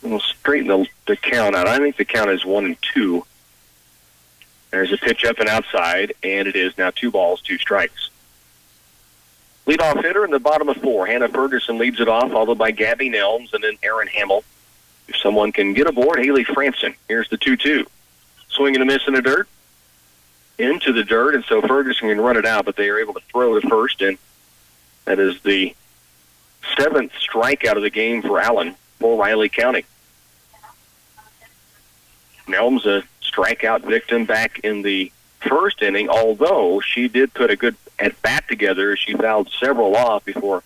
We'll straighten the count out. I think the count is 1-2. There's a pitch up and outside, and it is now 2 balls, 2 strikes. Leadoff hitter in the bottom of 4. Hannah Ferguson leads it off, followed by Gabby Nelms and then Aaron Hamill. If someone can get aboard, Haley Franson. Here's the 2-2. Swing and a miss in the dirt. Into the dirt, and so Ferguson can run it out, but they are able to throw to first, and that is the 7th strikeout of the game for Allen for Riley County. Nelms a strikeout victim back in the first inning, although she did put a good at-bat together. She fouled several off before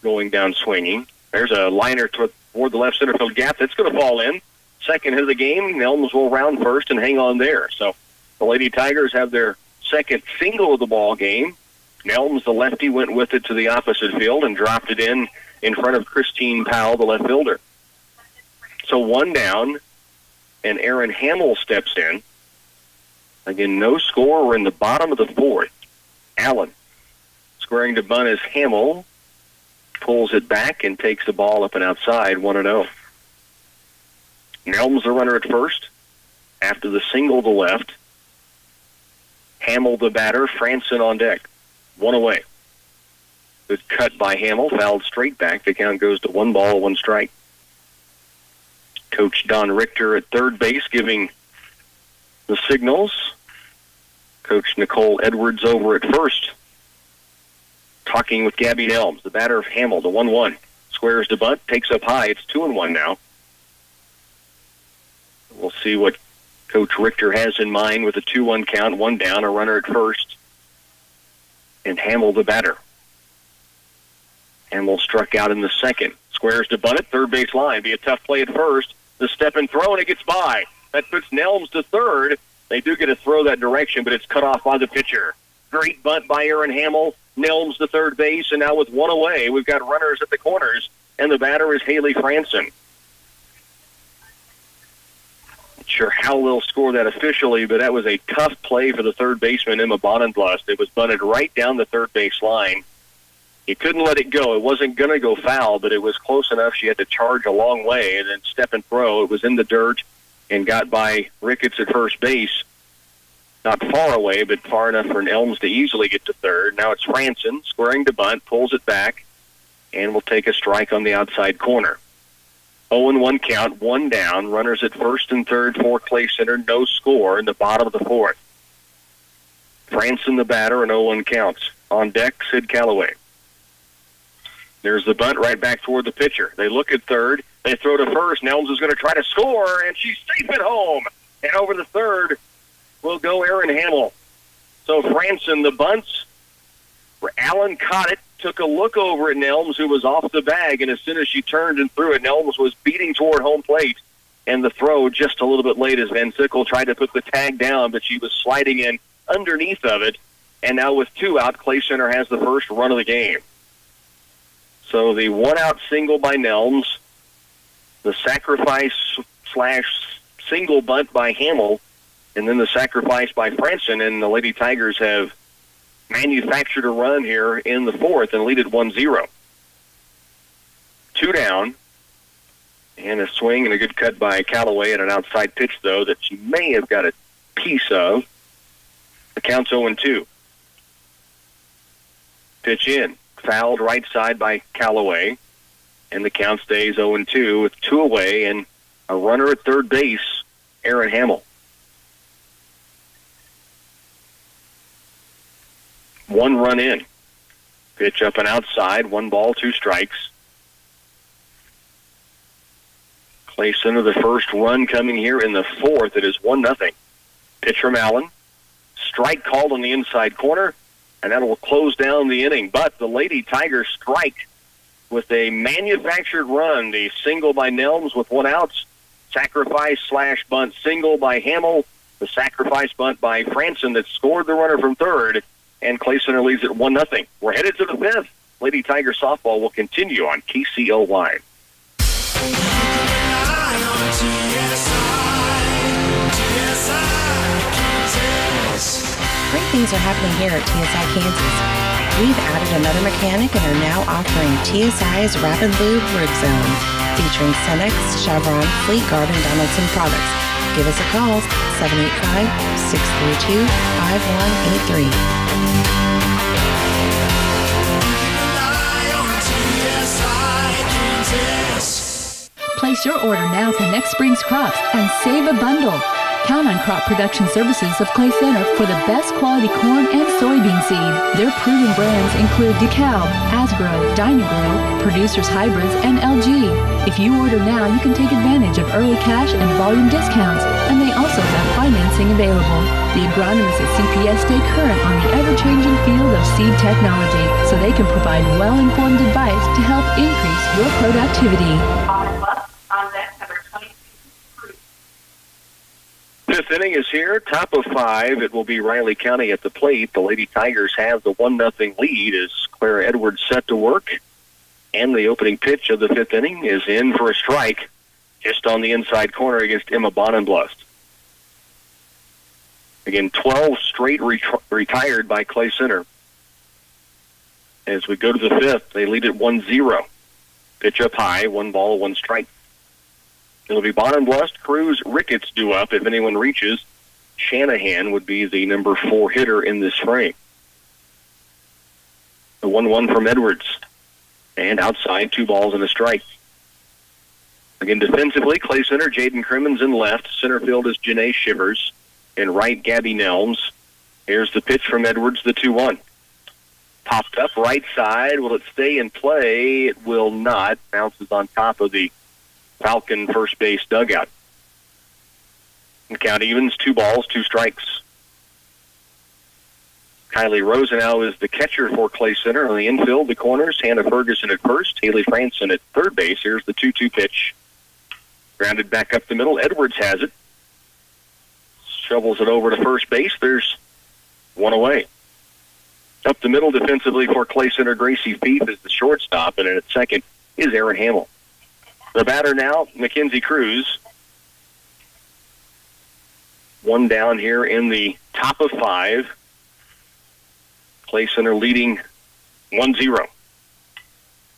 going down swinging. There's a liner toward the left center field gap. That's going to fall in. Second hit of the game, Nelms will round first and hang on there. So the Lady Tigers have their second single of the ball game. Nelms, the lefty, went with it to the opposite field and dropped it in front of Christine Powell, the left fielder. So 1 down, and Aaron Hamill steps in. Again, no score. We're in the bottom of the 4th. Allen squaring to bunt as Hamill pulls it back and takes the ball up and outside, 1-0. Nelms the runner at first. After the single to left, Hamill the batter, Franson on deck. 1 away. Good cut by Hamill, fouled straight back. The count goes to 1 ball, 1 strike. Coach Don Richter at third base giving the signals. Coach Nicole Edwards over at first talking with Gabby Nelms. The batter of Hamill, the 1-1. Squares to bunt, takes up high. It's 2-1 now. We'll see what Coach Richter has in mind with a 2-1 count, 1 down, a runner at first. And Hamill the batter. Hamill struck out in the second. Squares to bunt it, third base line. Be a tough play at first. The step and throw, and it gets by. That puts Nelms to third. They do get a throw that direction, but it's cut off by the pitcher. Great bunt by Aaron Hamill. Nelms to third base, and now with 1 away, we've got runners at the corners, and the batter is Haley Franson. Not sure how they'll score that officially, but that was a tough play for the third baseman, Emma Bonenblust. It was bunted right down the third base line. He couldn't let it go. It wasn't going to go foul, but it was close enough. She had to charge a long way and then step and throw. It was in the dirt and got by Ricketts at first base. Not far away, but far enough for Nelms to easily get to third. Now it's Franson squaring to bunt, pulls it back, and will take a strike on the outside corner. 0-1 count, 1 down. Runners at first and third for Clay Center. No score in the bottom of the 4th. Franson the batter, and 0-1 counts. On deck, Sid Calloway. There's the bunt right back toward the pitcher. They look at third. They throw to first. Nelms is going to try to score, and she's safe at home. And over the third will go Aaron Hamill. So Franson, the bunts. Allen caught it, took a look over at Nelms, who was off the bag, and as soon as she turned and threw it, Nelms was beating toward home plate. And the throw just a little bit late as Van Sickle tried to put the tag down, but she was sliding in underneath of it. And now with 2 out, Clay Center has the first run of the game. So the 1-out single by Nelms, the sacrifice/single bunt by Hamill, and then the sacrifice by Franson, and the Lady Tigers have manufactured a run here in the 4th and lead it 1-0. 2 down, and a swing and a good cut by Calloway at an outside pitch, though, that she may have got a piece of. The count's 0-2. Pitch in. Fouled right side by Calloway, and the count stays 0-2 with 2 away and a runner at third base, Aaron Hamill. 1 run in. Pitch up and outside, 1 ball, 2 strikes. Clay Center, the first run coming here in the 4th. It is 1-0. Pitch from Allen. Strike called on the inside corner, and that will close down the inning. But the Lady Tigers strike with a manufactured run. The single by Nelms with 1 out. Sacrifice/bunt single by Hamill. The sacrifice bunt by Franson that scored the runner from third. And Clay Center leads at 1-0. We're headed to the 5th. Lady Tiger softball will continue on KCLY. Great things are happening here at TSI Kansas. We've added another mechanic and are now offering TSI's Rapid Lube Rig Zone, featuring Cenex, Chevron, Fleet Guard, and Donaldson products. Give us a call, 785-632-5183. Place your order now for next spring's crops and save a bundle. Count on Crop Production Services of Clay Center for the best quality corn and soybean seed. Their proven brands include DeKalb, Asgrow, Dynagro, Producers Hybrids, and LG. If you order now, you can take advantage of early cash and volume discounts, and they also have financing available. The agronomists at CPS stay current on the ever-changing field of seed technology, so they can provide well-informed advice to help increase your productivity. Fifth inning is here, top of 5. It will be Riley County at the plate. The Lady Tigers have the 1-0 lead as Clara Edwards set to work. And the opening pitch of the 5th inning is in for a strike. just on the inside corner against Emma Bonenblust. Again, 12 straight retired by Clay Center. As we go to the fifth, they lead at 1-0. Pitch up high, 1 ball, 1 strike. It'll be Bonenblust, Cruz, Ricketts due up. If anyone reaches, Shanahan would be the number 4 hitter in this frame. The 1-1 from Edwards. And outside, 2 balls and a strike. Again, defensively, Clay Center, Jaden Crimmins in left. Center field is Janae Shivers. In right, Gabby Nelms. Here's the pitch from Edwards, the 2-1. Popped up right side. Will it stay in play? It will not. Bounces on top of the Falcon first base dugout. And count evens, 2 balls, 2 strikes. Kylie Rosenau is the catcher for Clay Center. On the infield, the corners, Hannah Ferguson at first, Haley Franson at third base. Here's the 2-2 pitch. Grounded back up the middle. Edwards has it. Shovels it over to first base. There's 1 away. Up the middle defensively for Clay Center, Gracie Fief is the shortstop, and at second is Aaron Hamill. The batter now, Mackenzie Cruz. 1 down here in the top of 5. Clay Center leading 1-0.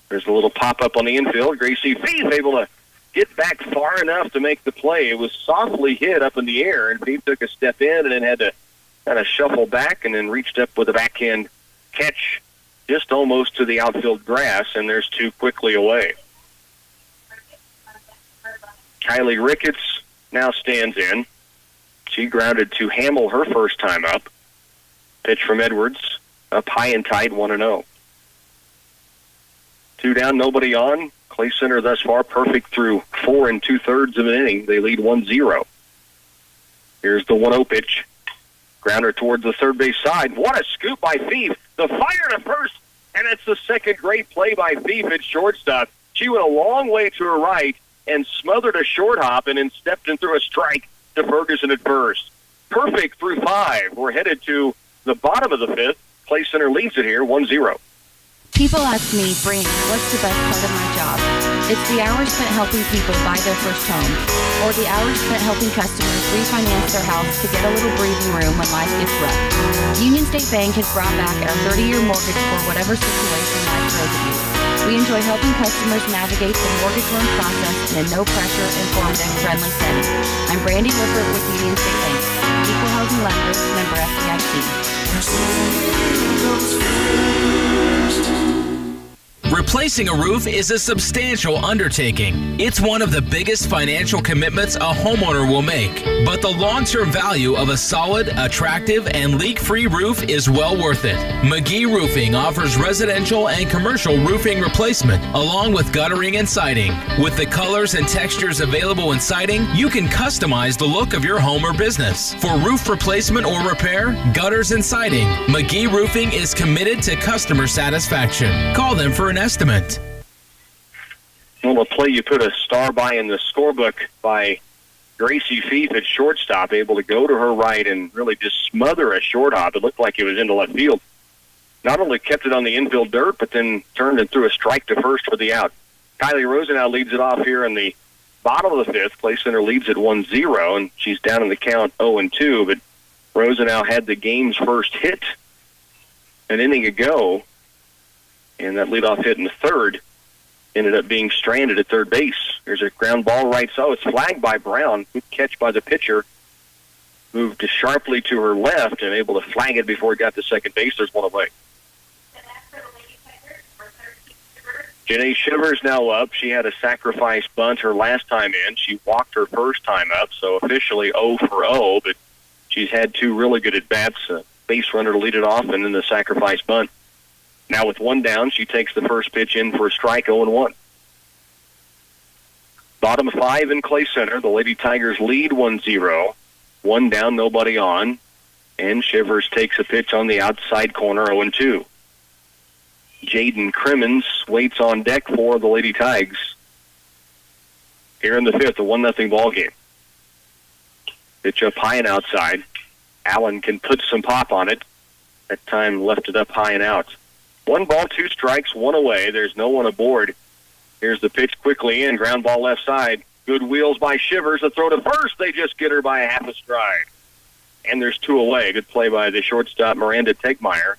There's a little pop-up on the infield. Gracie Fief able to get back far enough to make the play. It was softly hit up in the air, and Fief took a step in and then had to kind of shuffle back and then reached up with a backhand catch just almost to the outfield grass, and there's 2 quickly away. Kylie Ricketts now stands in. She grounded to Hamill her first time up. Pitch from Edwards, up high and tight, 1-0. 2 down, nobody on. Clay Center thus far perfect through 4 2/3 of an inning. They lead 1-0. Here's the 1-0 pitch. Grounder towards the third base side. What a scoop by Fief. The fire to first, and it's the second great play by Fief at shortstop. She went a long way to her right and smothered a short hop and then stepped in through a strike to Ferguson at first. Perfect through 5. We're headed to the bottom of the 5th. Clay Center leads it here, 1-0. People ask me, Brandy, what's the best part of my job? It's the hours spent helping people buy their first home, or the hours spent helping customers refinance their house to get a little breathing room when life gets rough. Union State Bank has brought back our 30-year mortgage for whatever situation life throws at you. We enjoy helping customers navigate the mortgage loan process in a no-pressure, informative, friendly setting. I'm Brandy Lippert with Union State Bank. Equal housing lender, member FDIC. Replacing a roof is a substantial undertaking. It's one of the biggest financial commitments a homeowner will make. But the long-term value of a solid, attractive, and leak-free roof is well worth it. McGee Roofing offers residential and commercial roofing replacement, along with guttering and siding. With the colors and textures available in siding, you can customize the look of your home or business. For roof replacement or repair, gutters and siding, McGee Roofing is committed to customer satisfaction. Call them for an estimate. Well, a play you put a star by in the scorebook by Gracie Fief at shortstop, able to go to her right and really just smother a short hop. It looked like it was into left field. Not only kept it on the infield dirt, but then turned it through a strike to first for the out. Kylie Rosenau leads it off here in the bottom of the 5th. Clay Center leads at 1-0, and she's down in the count 0-2, but Rosenau had the game's first hit an inning ago, and that leadoff hit in the 3rd ended up being stranded at third base. There's a ground ball right, so it's flagged by Brown. Good catch by the pitcher. Moved sharply to her left and able to flag it before it got to second base. There's 1 away. Janae Shivers now up. She had a sacrifice bunt her last time in. She walked her first time up, so officially 0 for 0, but she's had 2 really good at-bats, a base runner to lead it off, and then the sacrifice bunt. Now with 1 down, she takes the first pitch in for a strike, 0-1. Bottom 5 in Clay Center. The Lady Tigers lead 1-0. 1 down, nobody on. And Shivers takes a pitch on the outside corner, 0-2. Jaden Crimmins waits on deck for the Lady Tigers. Here in the 5th, a 1-0 ball game. Pitch up high and outside. Allen can put some pop on it. That time left it up high and out. 1 ball, 2 strikes, 1 away. There's no one aboard. Here's the pitch quickly in. Ground ball left side. Good wheels by Shivers. A throw to first. They just get her by a half a stride. And there's 2 away. Good play by the shortstop, Miranda Tegmeyer.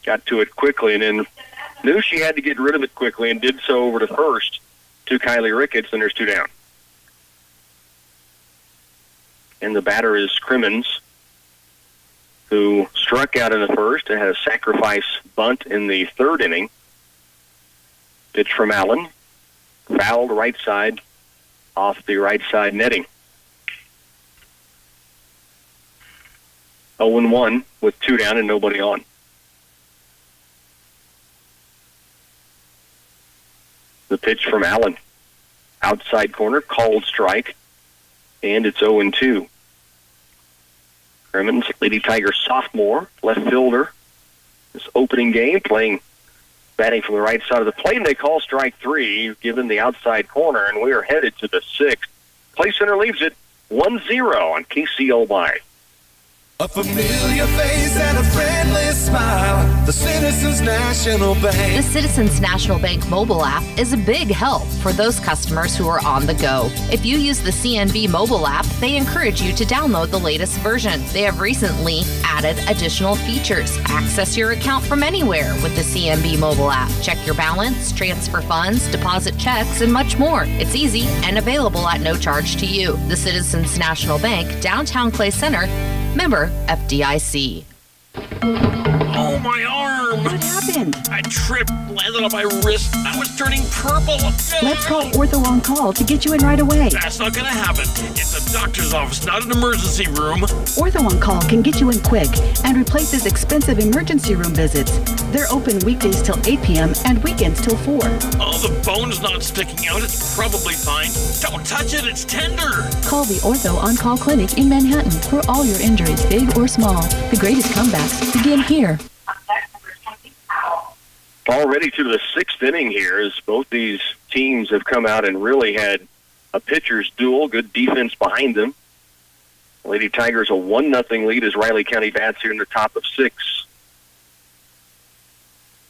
Got to it quickly and then knew she had to get rid of it quickly and did so over to first to Kylie Ricketts, and there's 2 down. And the batter is Crimmins, who struck out in the first and had a sacrifice bunt in the 3rd inning. Pitch from Allen. Fouled right side off the right side netting. 0-1 with 2 down and nobody on. The pitch from Allen. Outside corner, called strike, and it's 0-2. Crimmins, Lady Tiger sophomore, left fielder. This opening game, batting from the right side of the plate, and they call strike 3, given the outside corner, and we are headed to the 6th. Play Center leaves it 1-0 on KCLY. A familiar face and a friendly smile. The Citizens National Bank. The Citizens National Bank mobile app is a big help for those customers who are on the go. If you use the CNB mobile app, they encourage you to download the latest version. They have recently added additional features. Access your account from anywhere with the CNB mobile app. Check your balance, transfer funds, deposit checks, and much more. It's easy and available at no charge to you. The Citizens National Bank, downtown Clay Center, member FDIC. Oh, my arm! What happened? I tripped, landed on my wrist. I was turning purple. Let's call Ortho On Call to get you in right away. That's not gonna happen. It's a doctor's office, not an emergency room. Ortho On Call can get you in quick and replaces expensive emergency room visits. They're open weekdays till 8 p.m. and weekends till 4. Oh, the bone's not sticking out. It's probably fine. Don't touch it. It's tender. Call the Ortho On Call Clinic in Manhattan for all your injuries, big or small. The greatest comebacks begin here. Already to the 6th inning here, as both these teams have come out and really had a pitcher's duel. Good defense behind them. Lady Tigers a 1-0 lead as Riley County bats here in the top of 6.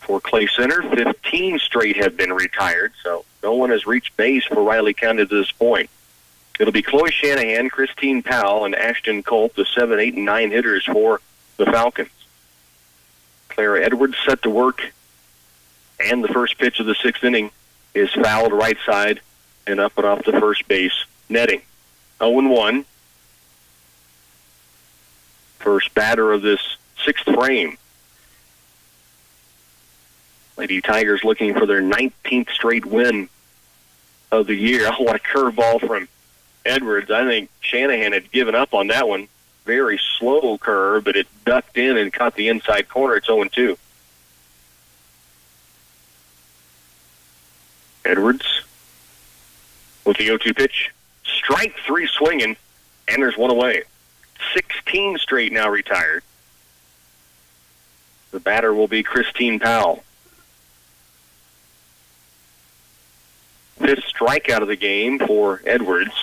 For Clay Center, 15 straight have been retired, so no one has reached base for Riley County to this point. It'll be Chloe Shanahan, Christine Powell, and Ashton Culp, the 7, 8, and 9 hitters for the Falcons. Clara Edwards set to work, and the first pitch of the 6th inning is fouled right side and up and off the first base netting. 0-1. First batter of this 6th frame. Lady Tigers looking for their 19th straight win of the year. Oh, what a curveball from Edwards. I think Shanahan had given up on that one. Very slow curve, but it ducked in and caught the inside corner. It's 0-2. Edwards with the 0-2 pitch. Strike 3 swinging, and there's one away. 16 straight now retired. The batter will be Christine Powell. 5th strikeout of the game for Edwards.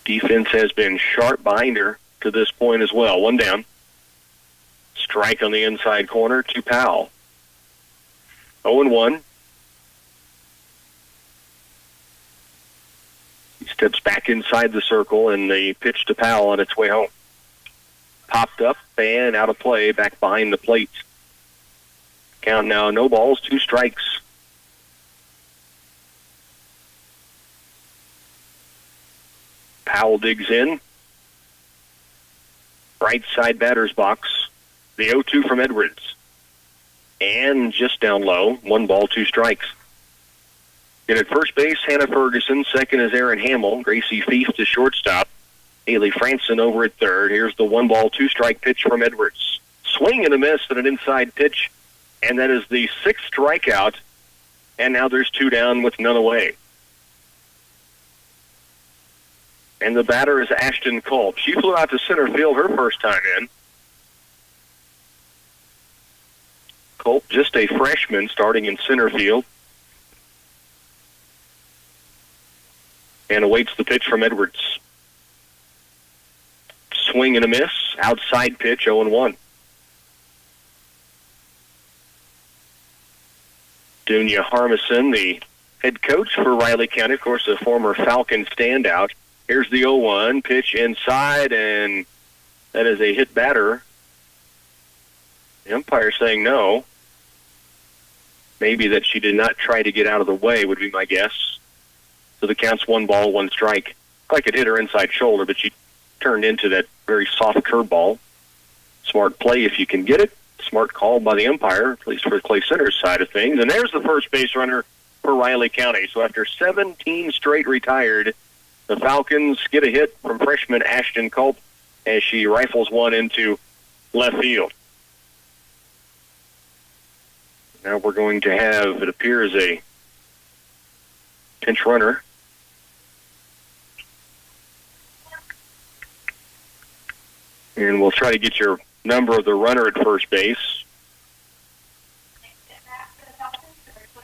Defense has been sharp behind her to this point as well. 1 down. Strike on the inside corner to Powell. 0-1. He steps back inside the circle, and the pitch to Powell on its way home. Popped up and out of play, back behind the plate. Count now, no balls, 2 strikes. Powell digs in. Right side batter's box. The 0-2 from Edwards. And just down low, 1 ball, 2 strikes. In at first base, Hannah Ferguson. Second is Aaron Hamill. Gracie Fief to shortstop. Haley Franson over at third. Here's the 1 ball, 2 strike pitch from Edwards. Swing and a miss and an inside pitch. And that is the 6th strikeout. And now there's 2 down with none away. And the batter is Ashton Culp. She flew out to center field her first time in. Culp, just a freshman, starting in center field. And awaits the pitch from Edwards. Swing and a miss. Outside pitch, 0-1. Dunya Harmison, the head coach for Riley County, of course, a former Falcon standout. Here's the 0-1, pitch inside, and that is a hit batter. The umpire saying no. Maybe that she did not try to get out of the way would be my guess. So the count's 1 ball, 1 strike. Like it hit her inside shoulder, but she turned into that very soft curveball. Smart play if you can get it. Smart call by the umpire, at least for the Clay Center's side of things. And there's the first base runner for Riley County. So after 17 straight retired, the Falcons get a hit from freshman Ashton Culp as she rifles one into left field. Now we're going to have, it appears, a pinch runner. And we'll try to get your number of the runner at first base.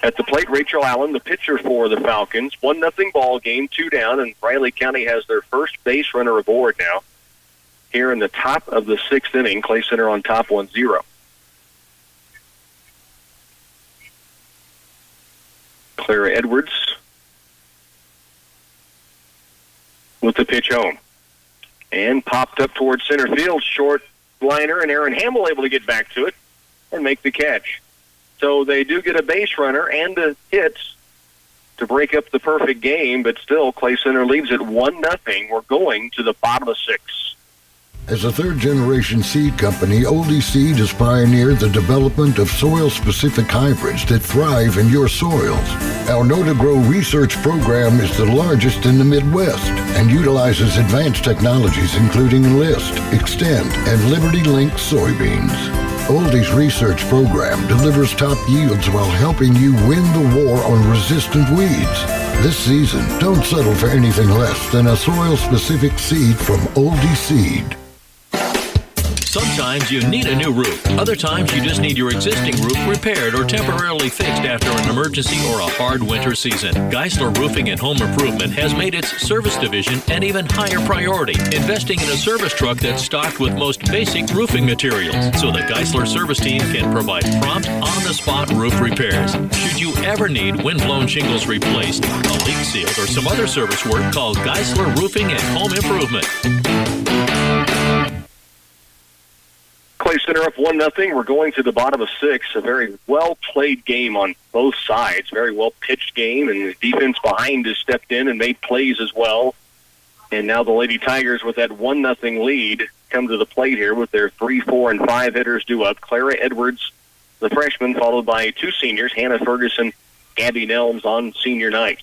At the plate, Rachel Allen, the pitcher for the Falcons. 1-0 ball game, 2 down, and Riley County has their first base runner aboard now. Here in the top of the 6th inning, Clay Center on top 1-0. Clara Edwards with the pitch home. And popped up towards center field, short liner, and Aaron Hamill able to get back to it and make the catch. So they do get a base runner and a hit to break up the perfect game, but still Clay Center leads at 1-0. We're going to the bottom of 6. As a third-generation seed company, Oldie Seed has pioneered the development of soil-specific hybrids that thrive in your soils. Our Know to Grow research program is the largest in the Midwest and utilizes advanced technologies including Enlist, Extend, and Liberty Link soybeans. Oldie's research program delivers top yields while helping you win the war on resistant weeds. This season, don't settle for anything less than a soil-specific seed from Oldie Seed. Sometimes you need a new roof. Other times you just need your existing roof repaired or temporarily fixed after an emergency or a hard winter season. Geisler Roofing and Home Improvement has made its service division an even higher priority, investing in a service truck that's stocked with most basic roofing materials so the Geisler service team can provide prompt, on-the-spot roof repairs. Should you ever need wind-blown shingles replaced, a leak sealed, or some other service work, call Geisler Roofing and Home Improvement. Clay Center up 1-0. We're going to the bottom of 6. A very well-played game on both sides. Very well-pitched game, and the defense behind has stepped in and made plays as well. And now the Lady Tigers, with that 1-0 lead, come to the plate here with their 3, 4, and 5 hitters due up. Clara Edwards, the freshman, followed by 2 seniors, Hannah Ferguson, Gabby Nelms on senior night.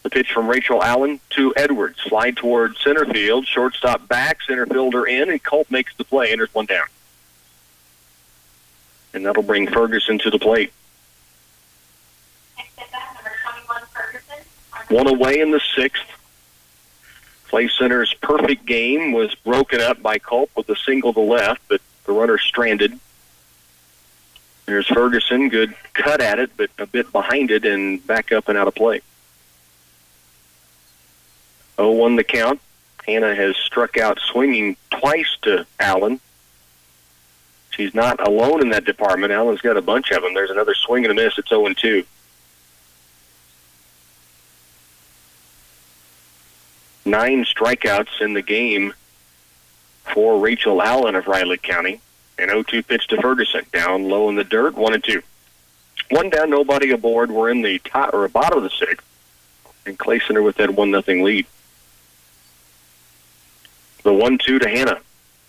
The pitch from Rachel Allen to Edwards. Slide toward center field. Shortstop back, center fielder in, and Culp makes the play, and there's one down. And that'll bring Ferguson to the plate. One away in the 6th. Clay Center's perfect game was broken up by Culp with a single to left, but the runner stranded. There's Ferguson, good cut at it, but a bit behind it and back up and out of play. 0-1 the count. Hannah has struck out swinging twice to Allen. She's not alone in that department. Allen's got a bunch of them. There's another swing and a miss. It's 0-2. Nine strikeouts in the game for Rachel Allen of Riley County. An 0-2 pitch to Ferguson. Down low in the dirt, 1-2. One down, nobody aboard. We're in the top or bottom of the 6th. And Clay Center with that 1-0 lead. The 1-2 to Hannah.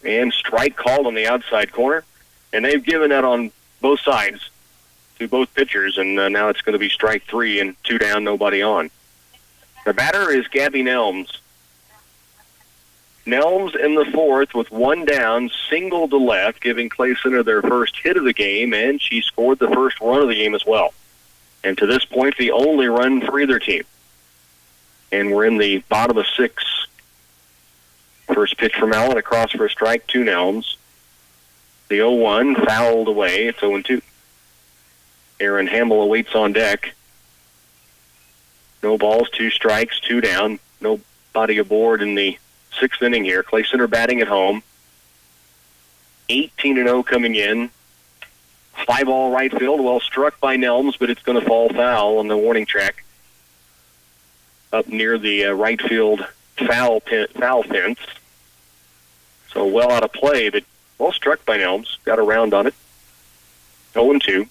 And strike called on the outside corner. And they've given that on both sides to both pitchers, and now it's going to be strike 3 and 2 down, nobody on. The batter is Gabby Nelms. Nelms in the 4th with 1 down, single to left, giving Clay Center their first hit of the game, and she scored the first run of the game as well. And to this point, the only run for either team. And we're in the bottom of 6. First pitch from Allen, across for a strike, 2 Nelms. The 0-1 fouled away. It's 0-2. Aaron Hamill awaits on deck. No balls, 2 strikes, 2 down. Nobody aboard in the 6th inning here. Clay Center batting at home. 18-0 coming in. Fly ball right field, well struck by Nelms, but it's going to fall foul on the warning track up near the right field foul fence. So well out of play, but well struck by Nelms. Got a round on it. 0-2.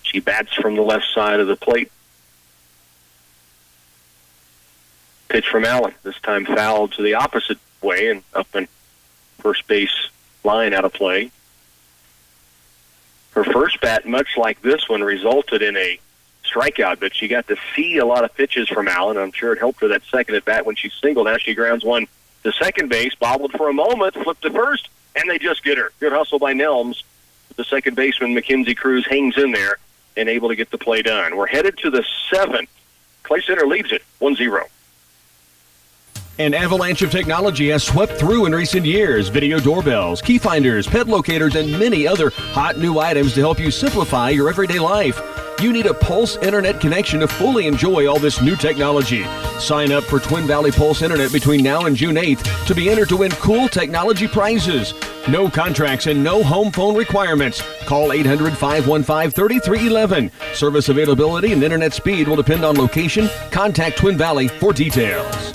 She bats from the left side of the plate. Pitch from Allen. This time fouled to the opposite way and up in first base line out of play. Her first bat, much like this one, resulted in a strikeout, but she got to see a lot of pitches from Allen. I'm sure it helped her that second at bat when she singled. Now she grounds one to second base, bobbled for a moment, flipped to first, and they just get her. Good hustle by Nelms. The second baseman, Mackenzie Cruz, hangs in there and able to get the play done. We're headed to the 7th. Clay Center leads it 1-0. An avalanche of technology has swept through in recent years. Video doorbells, key finders, pet locators, and many other hot new items to help you simplify your everyday life. You need a Pulse Internet connection to fully enjoy all this new technology. Sign up for Twin Valley Pulse Internet between now and June 8th to be entered to win cool technology prizes. No contracts and no home phone requirements. Call 800-515-3311. Service availability and internet speed will depend on location. Contact Twin Valley for details.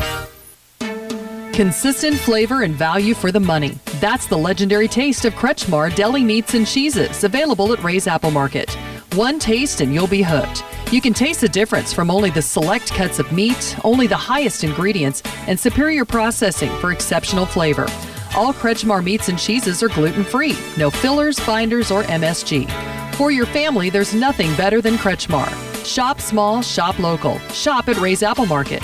Consistent flavor and value for the money. That's the legendary taste of Kretschmar Deli Meats and Cheeses, available at Ray's Apple Market. One taste and you'll be hooked. You can taste the difference from only the select cuts of meat, only the highest ingredients, and superior processing for exceptional flavor. All Kretschmar meats and cheeses are gluten-free, no fillers, binders, or MSG. For your family, there's nothing better than Kretschmar. Shop small, shop local. Shop at Ray's Apple Market.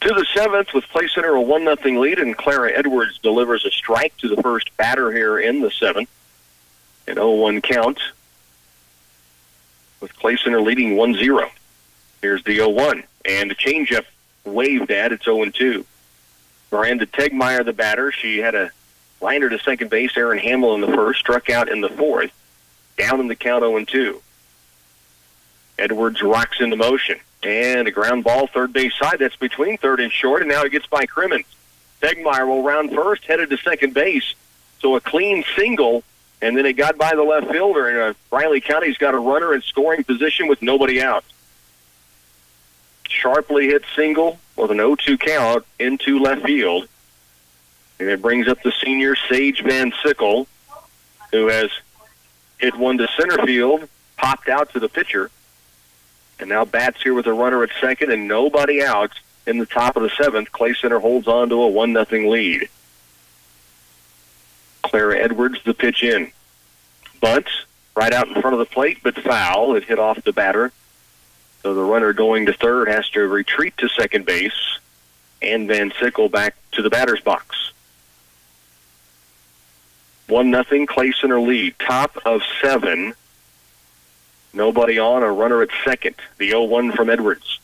To the 7th with Clay Center a 1-0 lead, and Clara Edwards delivers a strike to the first batter here in the 7th. An 0-1 count with Clay Center leading 1-0. Here's the 0-1, and the changeup waved at. It's 0-2. Miranda Tegmeyer, the batter. She had a liner to second base. Aaron Hamill in the first, struck out in the 4th. Down in the count 0-2. Edwards rocks into motion. And a ground ball, third base side. That's between third and short, and now it gets by Crimmins. Tegmeyer will round first, headed to second base. So a clean single, and then it got by the left fielder, and Riley County's got a runner in scoring position with nobody out. Sharply hit single with an 0-2 count into left field. And it brings up the senior Sage Van Sickle, who has hit one to center field, popped out to the pitcher. And now bats here with a runner at second and nobody out in the top of the 7th. Clay Center holds on to a 1-0 lead. Clara Edwards, the pitch in. Bunt right out in front of the plate, but foul. It hit off the batter. So the runner going to third has to retreat to second base, and Van Sickle back to the batter's box. 1-0 Clay Center lead. Top of 7. Nobody on, a runner at second. The 0-1 from Edwards.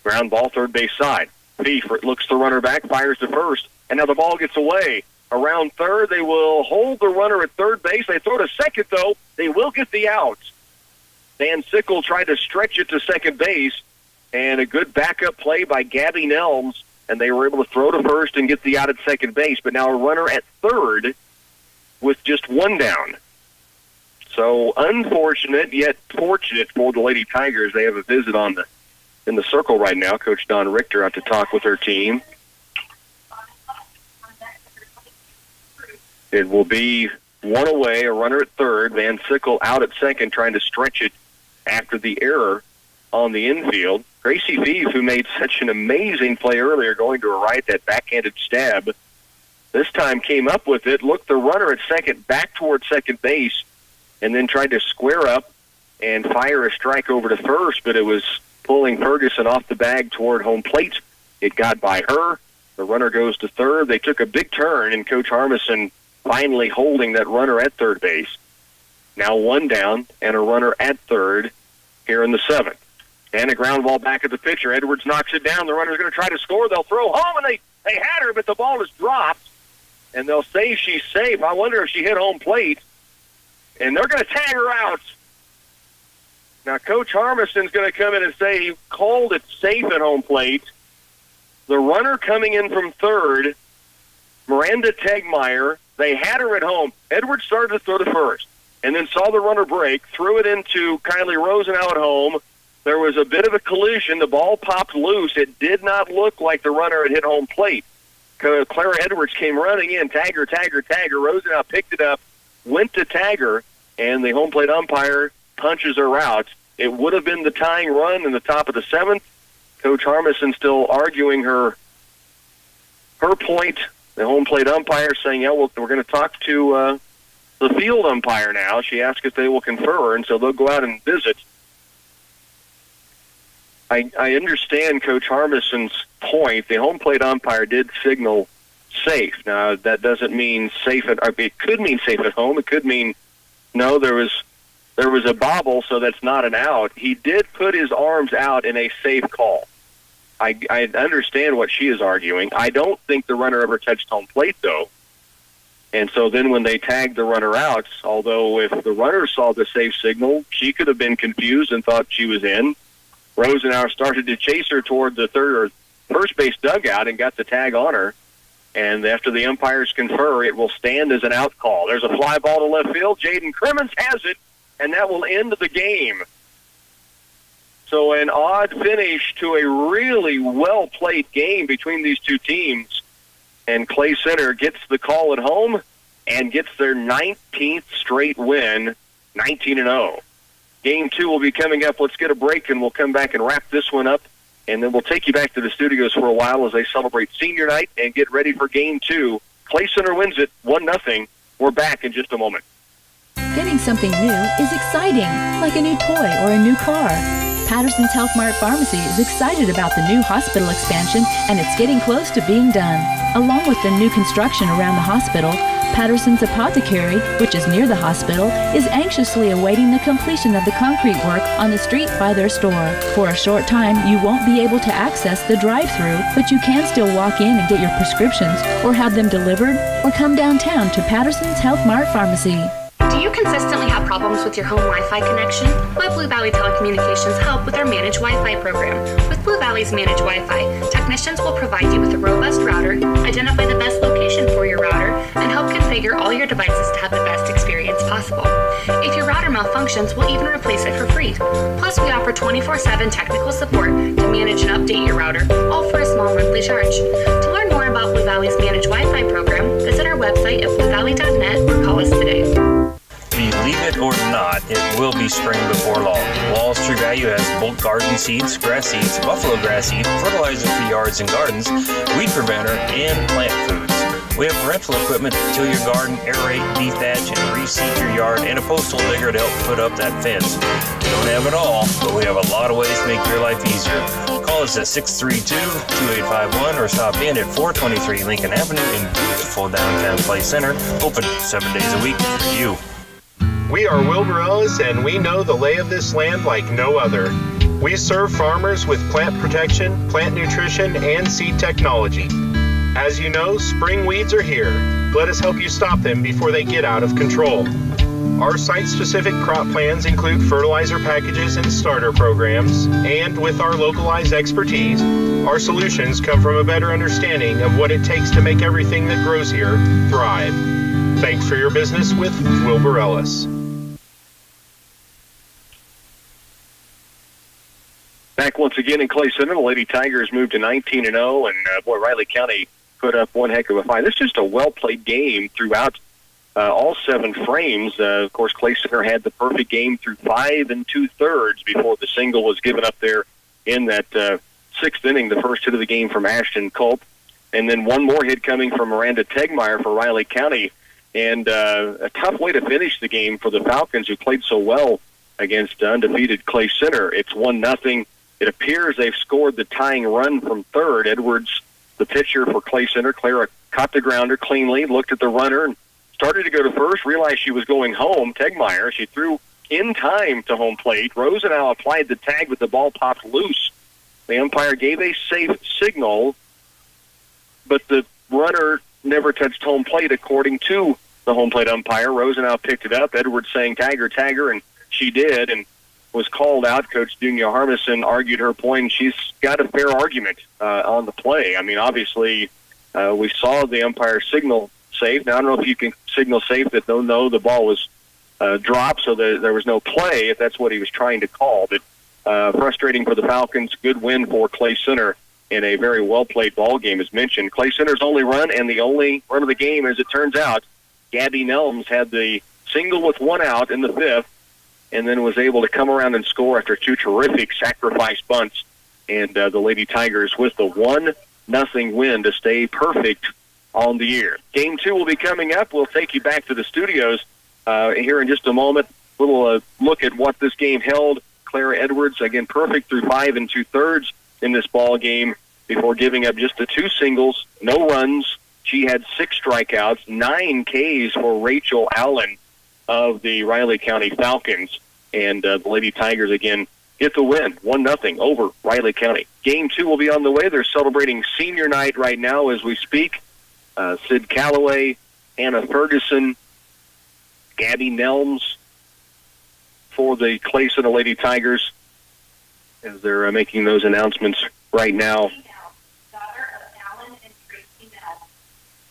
Ground ball, third base side. Thief looks the runner back, fires to first, and now the ball gets away. Around third, they will hold the runner at third base. They throw to second, though. They will get the out. Van Sickle tried to stretch it to second base, and a good backup play by Gabby Nelms, and they were able to throw to first and get the out at second base. But now a runner at third with just one down. So unfortunate, yet fortunate for the Lady Tigers. They have a visit in the circle right now. Coach Don Richter out to talk with her team. It will be one away, a runner at third. Van Sickle out at second, trying to stretch it after the error on the infield. Gracie Feeve, who made such an amazing play earlier, going to her right, that backhanded stab, this time came up with it, looked the runner at second back toward second base, and then tried to square up and fire a strike over to first, but it was pulling Ferguson off the bag toward home plate. It got by her. The runner goes to third. They took a big turn, and Coach Harmison finally holding that runner at third base. Now one down and a runner at third here in the 7th. And a ground ball back at the pitcher. Edwards knocks it down. The runner's going to try to score. They'll throw home, and they had her, but the ball is dropped. And they'll say she's safe. I wonder if she hit home plate. And they're going to tag her out. Now, Coach Harmison's going to come in and say he called it safe at home plate. The runner coming in from third Miranda Tegmeyer, they had her at home. Edwards started to throw to first and then saw the runner break, threw it into Kylie Rosenau at home. There was a bit of a collision. The ball popped loose. It did not look like the runner had hit home plate. Clara Edwards came running in. Tagger. Rosenau picked it up, went to Tagger, and the home plate umpire punches her out. It would have been the tying run in the top of the 7th. Coach Harmison still arguing her point. The home plate umpire saying, we're going to talk to the field umpire now. She asked if they will confer, and so they'll go out and visit. I understand Coach Harmison's point. The home plate umpire did signal safe. Now, that doesn't mean safe it could mean safe at home. It could mean, no, there was a bobble, so that's not an out. He did put his arms out in a safe call. I understand what she is arguing. I don't think the runner ever touched home plate, though. And so then when they tagged the runner out, although if the runner saw the safe signal, she could have been confused and thought she was in. Rosenauer started to chase her toward the first base dugout and got the tag on her. And after the umpires confer, it will stand as an out call. There's a fly ball to left field. Jaden Crimmins has it, and that will end the game. So an odd finish to a really well-played game between these two teams. And Clay Center gets the call at home and gets their 19th straight win, 19-0. Game 2 will be coming up. Let's get a break, and we'll come back and wrap this one up. And then we'll take you back to the studios for a while as they celebrate senior night and get ready for Game 2. Clay Center wins it 1-0. We're back in just a moment. Getting something new is exciting, like a new toy or a new car. Patterson's Health Mart Pharmacy is excited about the new hospital expansion, and it's getting close to being done. Along with the new construction around the hospital, Patterson's Apothecary, which is near the hospital, is anxiously awaiting the completion of the concrete work on the street by their store. For a short time, you won't be able to access the drive-thru, but you can still walk in and get your prescriptions or have them delivered, or come downtown to Patterson's Health Mart Pharmacy. Do you consistently have problems with your home Wi-Fi connection? Let Blue Valley Telecommunications help with our Managed Wi-Fi program. With Blue Valley's Managed Wi-Fi, technicians will provide you with a robust router, identify the best location for your router, and help configure all your devices to have the best experience possible. If your router malfunctions, we'll even replace it for free. Plus, we offer 24/7 technical support to manage and update your router, all for a small monthly charge. To learn more about Blue Valley's Managed Wi-Fi program, visit our website at bluevalley.net or call us today. Believe it or not, it will be spring before long. Wall's True Value has bulk garden seeds, grass seeds, buffalo grass seed, fertilizer for yards and gardens, weed preventer, and plant foods. We have rental equipment to till your garden, aerate, dethatch, and reseed your yard, and a postal digger to help put up that fence. We don't have it all, but we have a lot of ways to make your life easier. Call us at 632-2851 or stop in at 423 Lincoln Avenue in beautiful downtown Clay Center, open 7 days a week for you. We are Wilbur Ellis, and we know the lay of this land like no other. We serve farmers with plant protection, plant nutrition, and seed technology. As you know, spring weeds are here. Let us help you stop them before they get out of control. Our site-specific crop plans include fertilizer packages and starter programs, and with our localized expertise, our solutions come from a better understanding of what it takes to make everything that grows here thrive. Thanks for your business with Wilbur Ellis. Back once again in Clay Center, the Lady Tigers moved to 19-0, and Riley County put up one heck of a fight. This is just a well-played game throughout all 7 frames. Of course, Clay Center had the perfect game through 5 2/3 before the single was given up there in that 6th inning, the first hit of the game from Ashton Culp. And then one more hit coming from Miranda Tegmeyer for Riley County. And a tough way to finish the game for the Falcons, who played so well against undefeated Clay Center. It's 1-0. It appears they've scored the tying run from third. Edwards, the pitcher for Clay Center, Clara caught the grounder cleanly, looked at the runner, and started to go to first, realized she was going home. Tegmeyer, she threw in time to home plate. Rosenau applied the tag, but the ball popped loose. The umpire gave a safe signal, but the runner never touched home plate, according to the home plate umpire. Rosenau picked it up. Edwards saying, tagger, and she did, and was called out. Coach Dunya Harmison argued her point. She's got a fair argument on the play. I mean, obviously, We saw the umpire signal safe. Now, I don't know if you can signal safe that no, the ball was dropped, so there was no play, if that's what he was trying to call. But frustrating for the Falcons. Good win for Clay Center in a very well-played ball game, as mentioned. Clay Center's only run, and the only run of the game, as it turns out, Gabby Nelms had the single with one out in the fifth, and then was able to come around and score after two terrific sacrifice bunts. And the Lady Tigers with the 1-0 win to stay perfect on the year. Game 2 will be coming up. We'll take you back to the studios here in just a moment. A little look at what this game held. Clara Edwards, again, perfect through 5 2/3 in this ball game before giving up just the 2 singles, no runs. She had 6 strikeouts, 9 Ks for Rachel Allen of the Riley County Falcons. And the Lady Tigers, again, get the win, 1-0 over Riley County. Game 2 will be on the way. They're celebrating senior night right now as we speak. Sid Calloway, Hannah Ferguson, Gabby Nelms for the Clay Center Lady Tigers as they're making those announcements right now.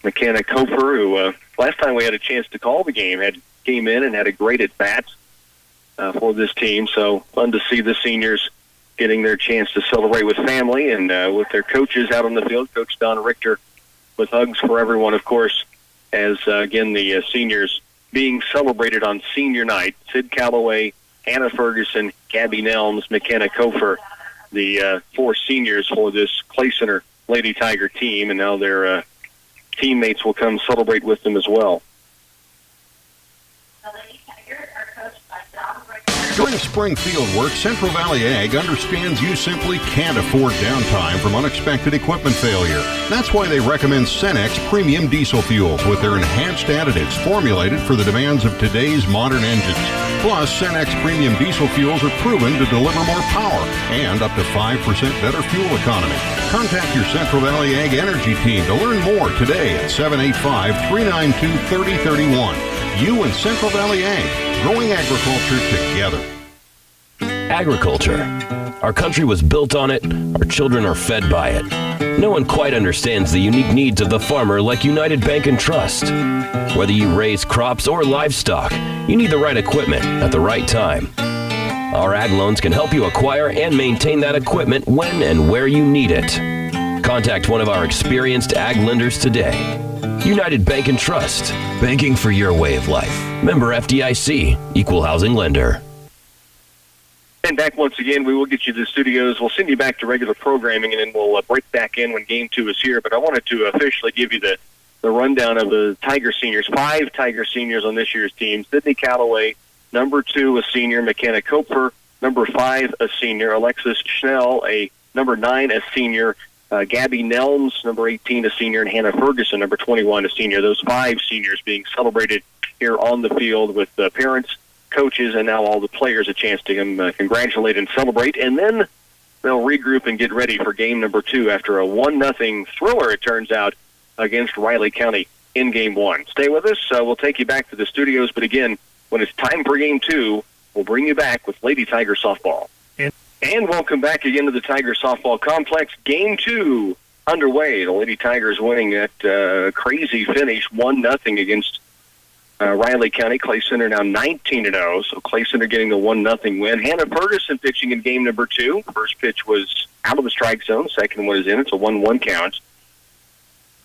McKenna Kofer, who last time we had a chance to call the game, came in and had a great at-bat for this team. So fun to see the seniors getting their chance to celebrate with family and with their coaches out on the field. Coach Don Richter with hugs for everyone, of course, as, again, the seniors being celebrated on senior night. Sid Calloway, Hannah Ferguson, Gabby Nelms, McKenna Kofer, the 4 seniors for this Clay Center Lady Tiger team, and now their teammates will come celebrate with them as well. During spring field work, Central Valley Ag understands you simply can't afford downtime from unexpected equipment failure. That's why they recommend Cenex Premium Diesel Fuels with their enhanced additives formulated for the demands of today's modern engines. Plus, Cenex Premium Diesel Fuels are proven to deliver more power and up to 5% better fuel economy. Contact your Central Valley Ag Energy team to learn more today at 785-392-3031. You and Central Valley Ag, growing agriculture together. Agriculture. Our country was built on it. Our children are fed by it. No one quite understands the unique needs of the farmer like United Bank and Trust. Whether you raise crops or livestock, you need the right equipment at the right time. Our ag loans can help you acquire and maintain that equipment when and where you need it. Contact one of our experienced ag lenders today. United Bank and Trust. Banking for your way of life. Member FDIC. Equal housing lender. And back once again, we will get you to the studios. We'll send you back to regular programming, and then we'll break back in when Game 2 is here. But I wanted to officially give you the rundown of the Tiger seniors. 5 Tiger seniors on this year's team. Sydney Calloway, number 2, a senior. McKenna Koper, number 5, a senior. Alexis Schnell, number 9, a senior. Gabby Nelms, number 18, a senior, and Hannah Ferguson, number 21, a senior. Those 5 seniors being celebrated here on the field with parents, coaches, and now all the players a chance to congratulate and celebrate. And then they'll regroup and get ready for game number 2 after a 1-0 thriller, it turns out, against Riley County in game 1. Stay with us. We'll take you back to the studios. But again, when it's time for game 2, we'll bring you back with Lady Tiger softball. And welcome back again to the Tiger Softball Complex. Game 2 underway. The Lady Tigers winning that crazy finish, 1-0 against Riley County. Clay Center now 19-0, so Clay Center getting the 1-0 win. Hannah Ferguson pitching in game number 2. First pitch was out of the strike zone. Second one is in. It's a 1-1 count.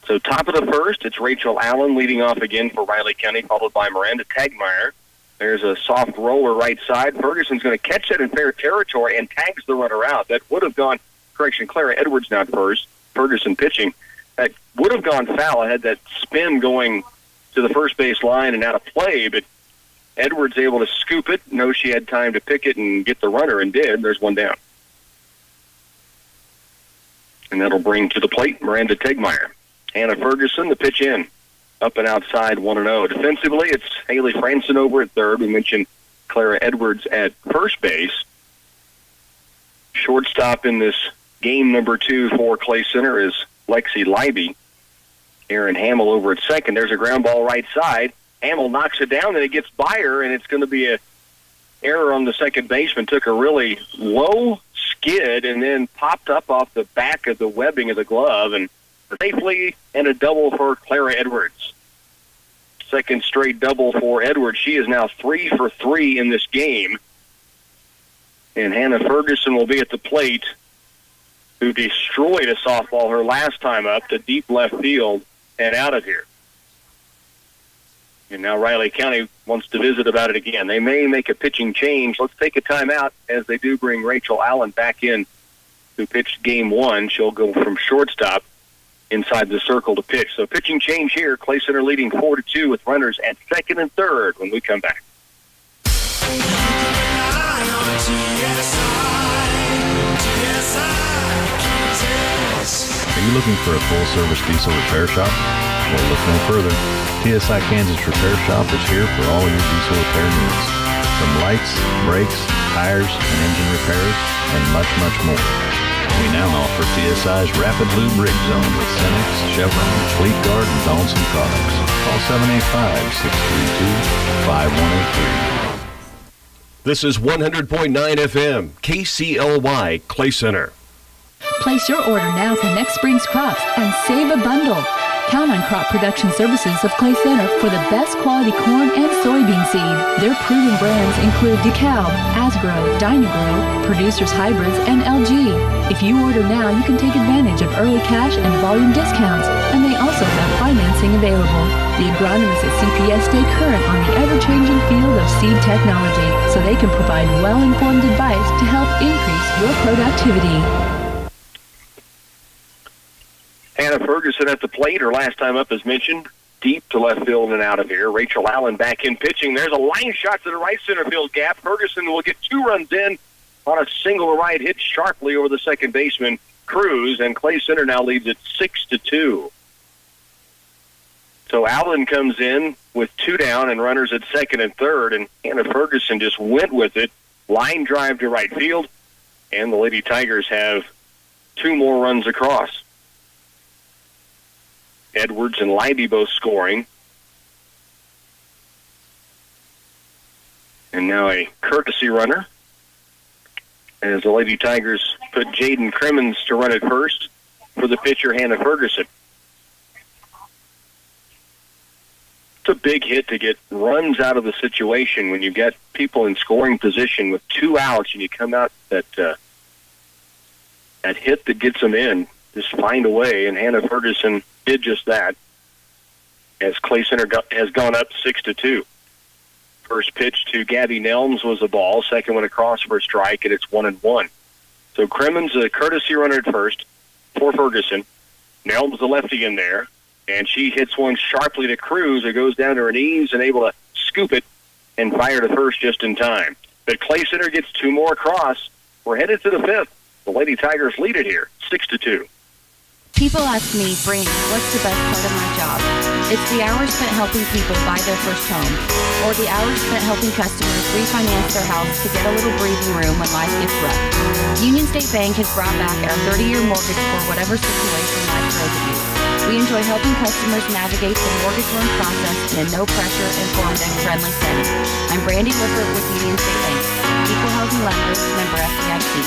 So top of the first, it's Rachel Allen leading off again for Riley County, followed by Miranda Tagmeyer. There's a soft roller right side. Ferguson's going to catch that in fair territory and tags the runner out. That would have gone, Clara Edwards not first, Ferguson pitching. That would have gone foul. I had that spin going to the first base line and out of play, but Edwards able to scoop it. No, she had time to pick it and get the runner, and did. There's one down. And that'll bring to the plate Miranda Tegmeyer. Hannah Ferguson, the pitch in. Up and outside, 1-0. Defensively, it's Haley Franson over at third. We mentioned Clara Edwards at first base. Shortstop in this game number 2 for Clay Center is Lexi Leiby. Aaron Hamill over at second. There's a ground ball right side. Hamill knocks it down, and it gets by her, and it's going to be an error on the second baseman. Took a really low skid and then popped up off the back of the webbing of the glove, and safely, and a double for Clara Edwards. Second straight double for Edwards. She is now 3 for 3 in this game. And Hannah Ferguson will be at the plate, who destroyed a softball her last time up to deep left field and out of here. And now Riley County wants to visit about it again. They may make a pitching change. Let's take a timeout as they do bring Rachel Allen back in, who pitched game 1. She'll go from shortstop inside the circle to pitch. So pitching change here. Clay Center leading 4-2 with runners at second and third when we come back. Are you looking for a full-service diesel repair shop? Well, look no further. TSI Kansas Repair Shop is here for all your diesel repair needs. From lights, brakes, tires, and engine repairs, and much, much more. We now offer TSI's Rapid Lube Rig Zone with Cenex, Chevron, Fleet Guard, and Donaldson products. Call 785-632-5183. This is 100.9 FM, KCLY, Clay Center. Place your order now for next spring's crops and save a bundle. Count on Crop Production Services of Clay Center for the best quality corn and soybean seed. Their proven brands include DeKalb, Asgrow, Dynagro, Producers Hybrids, and LG. If you order now, you can take advantage of early cash and volume discounts, and they also have financing available. The agronomists at CPS stay current on the ever-changing field of seed technology, so they can provide well-informed advice to help increase your productivity. Hannah Ferguson at the plate. Her last time up, as mentioned, deep to left field and out of here. Rachel Allen back in pitching. There's a line shot to the right center field gap. Ferguson will get 2 runs in on a single right, hit sharply over the second baseman, Cruz, and Clay Center now leads it 6-2. So Allen comes in with 2 down and runners at second and third, and Hannah Ferguson just went with it. Line drive to right field, and the Lady Tigers have 2 more runs across. Edwards and Leiby both scoring. And now a courtesy runner as the Lady Tigers put Jaden Crimmins to run at first for the pitcher, Hannah Ferguson. It's a big hit to get runs out of the situation when you get people in scoring position with 2 outs and you come out that hit that gets them in. Just find a way, and Hannah Ferguson did just that as Clay Center has gone up 6-2. First pitch to Gabby Nelms was a ball. Second one across for a strike, and it's 1-1. So Crimmins, a courtesy runner at first for Ferguson. Nelms, the lefty in there, and she hits one sharply to Cruz. It goes down to her knees and able to scoop it and fire to first just in time. But Clay Center gets 2 more across. We're headed to the 5th. The Lady Tigers lead it here, 6-2. People ask me, Brandy, what's the best part of my job? It's the hours spent helping people buy their first home, or the hours spent helping customers refinance their house to get a little breathing room when life gets rough. Union State Bank has brought back our 30-year mortgage for whatever situation life throws at you. We enjoy helping customers navigate the mortgage loan process in a no-pressure, informed, and friendly setting. I'm Brandy Lippert with Union State Bank. Equal housing lender, member FDIC.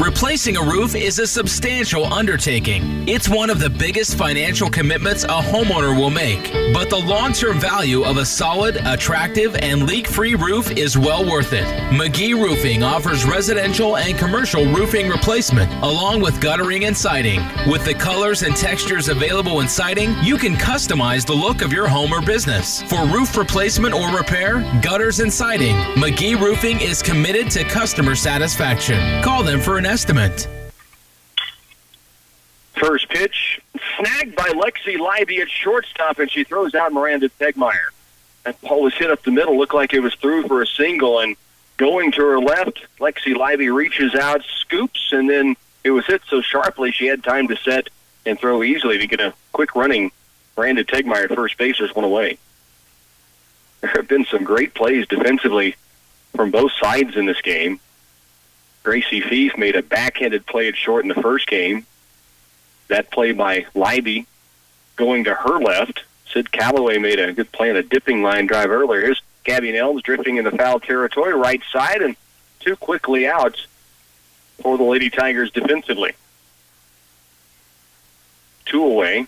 Replacing a roof is a substantial undertaking. It's one of the biggest financial commitments a homeowner will make. But the long-term value of a solid, attractive, and leak-free roof is well worth it. McGee Roofing offers residential and commercial roofing replacement, along with guttering and siding. With the colors and textures available in siding, you can customize the look of your home or business. For roof replacement or repair, gutters and siding, McGee Roofing is committed to customer satisfaction. Call them for an estimate. First pitch, snagged by Lexi Leiby at shortstop, and she throws out Miranda Tegmeyer. That ball was hit up the middle, looked like it was through for a single, and going to her left, Lexi Leiby reaches out, scoops, and then it was hit so sharply she had time to set and throw easily to get a quick running Miranda Tegmeyer at first base as one away. There have been some great plays defensively from both sides in this game. Gracie Fief made a backhanded play at short in the first game. That play by Leiby going to her left. Sid Calloway made a good play on a dipping line drive earlier. Here's Gabby Nelms drifting in the foul territory, right side, and 2 quickly out. for the Lady Tigers defensively. 2 away.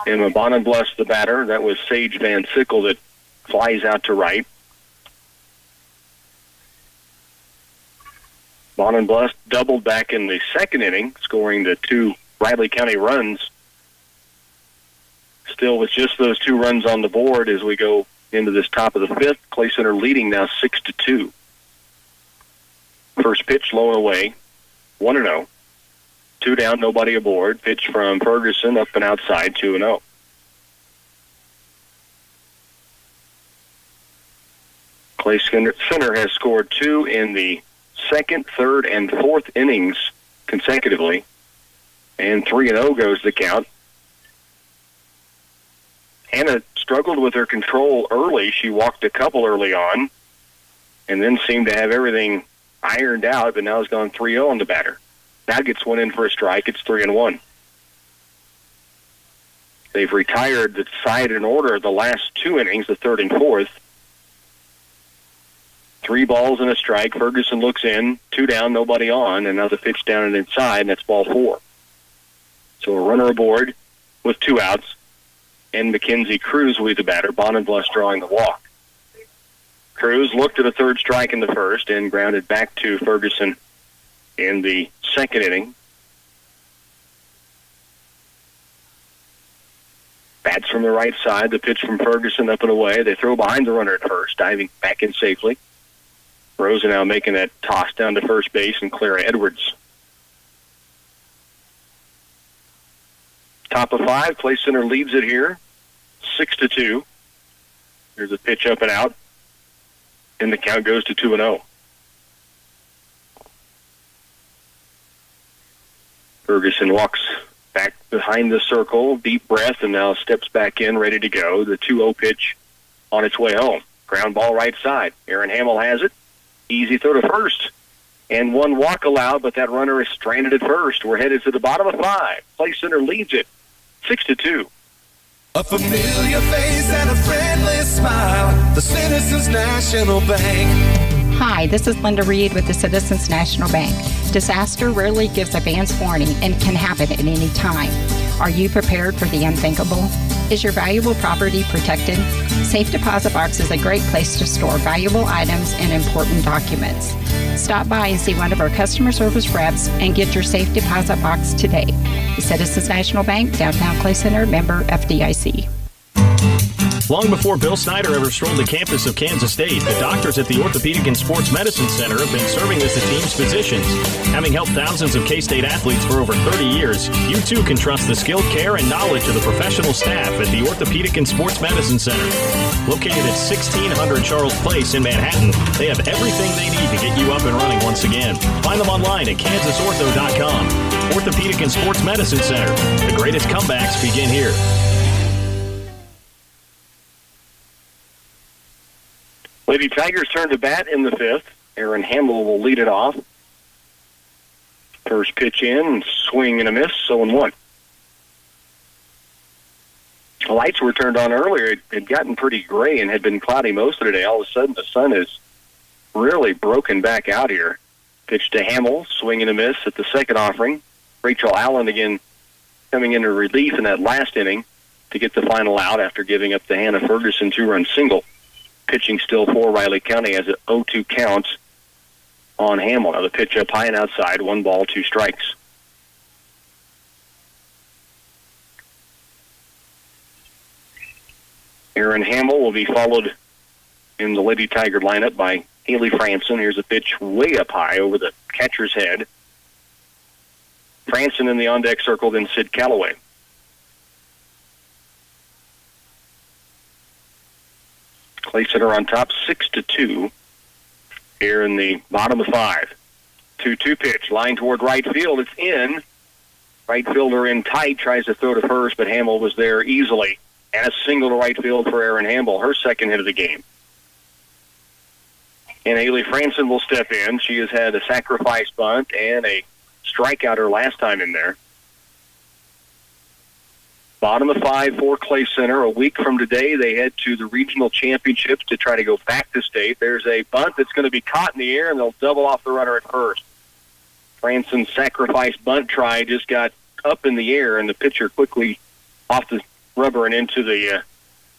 Emma Bonenbless, the batter. That was Sage Van Sickle that flies out to right. Bonenbless doubled back in the second inning, scoring the 2 Riley County runs. Still with just those 2 runs on the board as we go into this top of the 5th. Clay Center leading now 6-2. First pitch low and away, 1-0. 2 down, nobody aboard. Pitch from Ferguson up and outside, 2-0. Clay Center has scored 2 in the second, third, and fourth innings consecutively, and 3-0 goes the count. Hannah struggled with her control early. She walked a couple early on and then seemed to have everything ironed out, but now has gone 3-0 on the batter. Now gets one in for a strike. It's 3-1. They've retired the side in order the last 2 innings, the third and fourth. 3 balls and a strike. Ferguson looks in, 2 down, nobody on, and now the pitch down and inside, and that's ball 4. So a runner aboard with 2 outs, and Mackenzie Cruz will be the batter. Bonenbless drawing the walk. Cruz looked at a third strike in the first and grounded back to Ferguson in the second inning. Bats from the right side. The pitch from Ferguson up and away. They throw behind the runner at first, diving back in safely. Rosa now making that toss down to first base, and Clara Edwards. Top of 5, Clay Center leads it here, 6-2. Here's a pitch up and out, and the count goes to 2-0. Ferguson walks back behind the circle, deep breath, and now steps back in, ready to go. The 2-0 pitch on its way home. Ground ball right side. Aaron Hamill has it. Easy throw to first. And 1 walk allowed, but that runner is stranded at first. We're headed to the bottom of 5. Clay Center leads it, 6-2. A familiar face and a friendly smile. The Citizens National Bank. Hi, this is Linda Reed with the Citizens National Bank. Disaster rarely gives advance warning and can happen at any time. Are you prepared for the unthinkable? Is your valuable property protected? Safe Deposit Box is a great place to store valuable items and important documents. Stop by and see one of our customer service reps and get your Safe Deposit Box today. The Citizens National Bank, Downtown Clay Center, member FDIC. Long before Bill Snyder ever strolled the campus of Kansas State, the doctors at the Orthopedic and Sports Medicine Center have been serving as the team's physicians. Having helped thousands of K-State athletes for over 30 years, you too can trust the skilled care and knowledge of the professional staff at the Orthopedic and Sports Medicine Center. Located at 1600 Charles Place in Manhattan, they have everything they need to get you up and running once again. Find them online at kansasortho.com. Orthopedic and Sports Medicine Center. The greatest comebacks begin here. Lady Tigers turn to bat in the 5th. Aaron Hamill will lead it off. First pitch in, swing and a miss, 0-1. The lights were turned on earlier. It had gotten pretty gray and had been cloudy most of the day. All of a sudden, the sun is really broken back out here. Pitch to Hamill, swing and a miss at the second offering. Rachel Allen again coming into relief in that last inning to get the final out after giving up the Hannah Ferguson 2-run single. Pitching still for Riley County as an 0-2 count on Hamill. Now the pitch up high and outside, 1 ball, 2 strikes. Aaron Hamill will be followed in the Lady Tiger lineup by Haley Franson. Here's a pitch way up high over the catcher's head. Franson in the on-deck circle, then Sid Calloway. Clay Center on top, 6-2 here in the bottom of 5. 2-2 pitch, line toward right field. It's in. Right fielder in tight, tries to throw to first, but Hamill was there easily. And a single to right field for Erin Hamill, her second hit of the game. And Haley Franson will step in. She has had a sacrifice bunt and a strikeout her last time in there. Bottom of 5 for Clay Center. A week from today, they head to the regional championships to try to go back to state. There's a bunt that's going to be caught in the air, and they'll double off the runner at first. Franson's sacrifice bunt try just got up in the air, and the pitcher quickly off the rubber and into the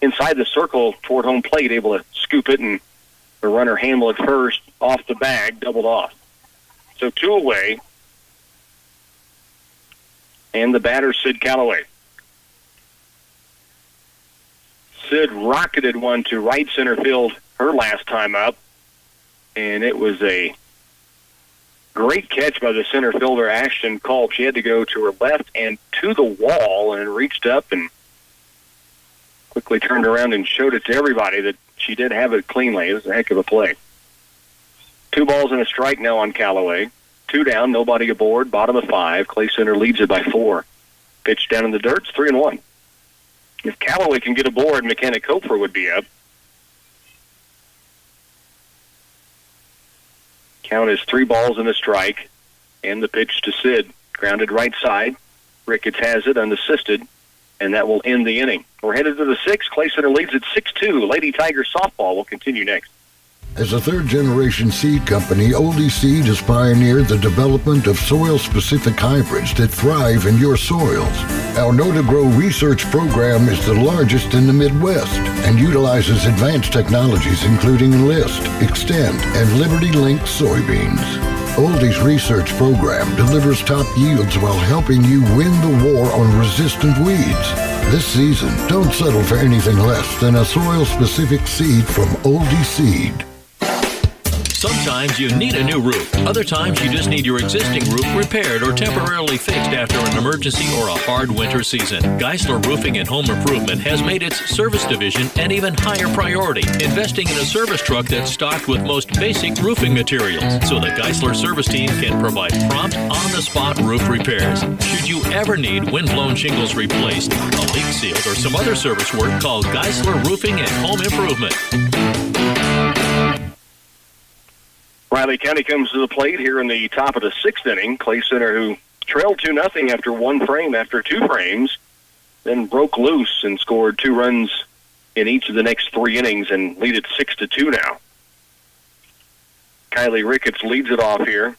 inside the circle toward home plate, able to scoop it, and the runner Hamill at first off the bag, doubled off. So 2 away, and the batter, Sid Calloway. Sid rocketed one to right center field her last time up, and it was a great catch by the center fielder, Ashton Culp. She had to go to her left and to the wall and reached up and quickly turned around and showed it to everybody that she did have it cleanly. It was a heck of a play. 2 balls and a strike now on Calloway. 2 down, nobody aboard, bottom of 5. Clay Center leads it by 4. Pitch down in the dirt, it's 3-1. If Calloway can get aboard, McKenna Koper would be up. Count is 3 balls and a strike. And the pitch to Sid. Grounded right side. Ricketts has it unassisted, and that will end the inning. We're headed to the 6th. Clay Center leads at 6-2. Lady Tigers softball will continue next. As a third-generation seed company, Oldie Seed has pioneered the development of soil-specific hybrids that thrive in your soils. Our Know to Grow research program is the largest in the Midwest and utilizes advanced technologies including Enlist, Extend, and Liberty Link soybeans. Oldie's research program delivers top yields while helping you win the war on resistant weeds. This season, don't settle for anything less than a soil-specific seed from Oldie Seed. Sometimes you need a new roof. Other times you just need your existing roof repaired or temporarily fixed after an emergency or a hard winter season. Geisler Roofing and Home Improvement has made its service division an even higher priority, investing in a service truck that's stocked with most basic roofing materials so the Geisler service team can provide prompt, on-the-spot roof repairs. Should you ever need wind-blown shingles replaced, a leak sealed, or some other service work, call Geisler Roofing and Home Improvement. Riley County comes to the plate here in the top of the 6th inning. Clay Center, who trailed 2-0 after 1 frame, after 2 frames, then broke loose and scored 2 runs in each of the next 3 innings and lead it 6-2 now. Kylie Ricketts leads it off here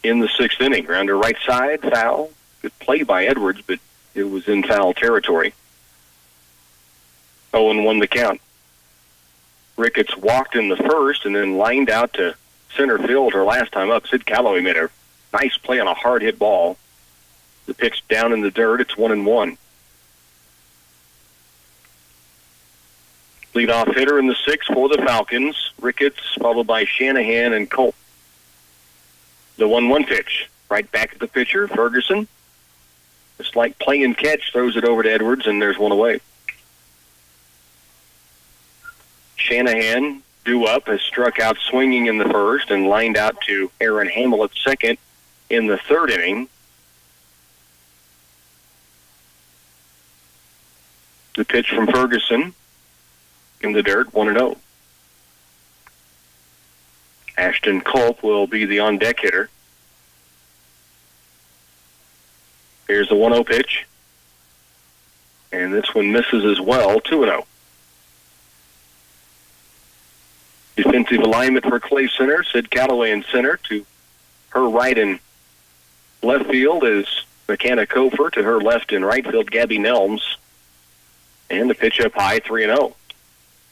in the 6th inning. Grounder right side, foul. Good play by Edwards, but it was in foul territory. 0-1 the count. Ricketts walked in the first and then lined out to center field her last time up. Sid Calloway made a nice play on a hard-hit ball. The pitch down in the dirt. It's 1-1. Leadoff hitter in the 6th for the Falcons. Ricketts, followed by Shanahan and Culp. The 1-1 pitch. Right back at the pitcher, Ferguson. Just like play and catch, throws it over to Edwards, and there's 1 away. Shanahan, due up, has struck out swinging in the 1st and lined out to Aaron Hamill at 2nd in the 3rd inning. The pitch from Ferguson in the dirt, 1-0. Ashton Culp will be the on-deck hitter. Here's the 1-0 pitch. And this one misses as well, 2-0. Defensive alignment for Clay Center. Sid Calloway in center. To her right and left field is McKenna Koper. To her left and right field, Gabby Nelms. And the pitch up high, 3-0.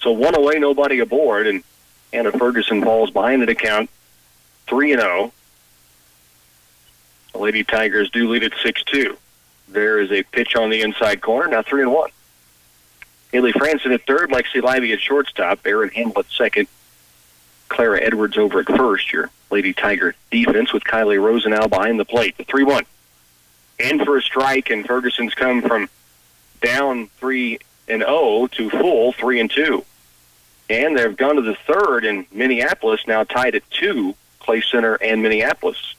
So 1 away, nobody aboard, and Anna Ferguson falls behind at a count, 3-0. The Lady Tigers do lead at 6-2. There is a pitch on the inside corner, now 3-1. Haley Franson at 3rd, Lexi Lively at shortstop, Aaron Hamill at 2nd. Clara Edwards over at 1st, your Lady Tiger defense with Kylie Rosenau behind the plate. The 3-1. In for a strike, and Ferguson's come from down 3-0 to full 3-2. And they've gone to the 3rd in Minneapolis, now tied at 2, Clay Center and Minneapolis.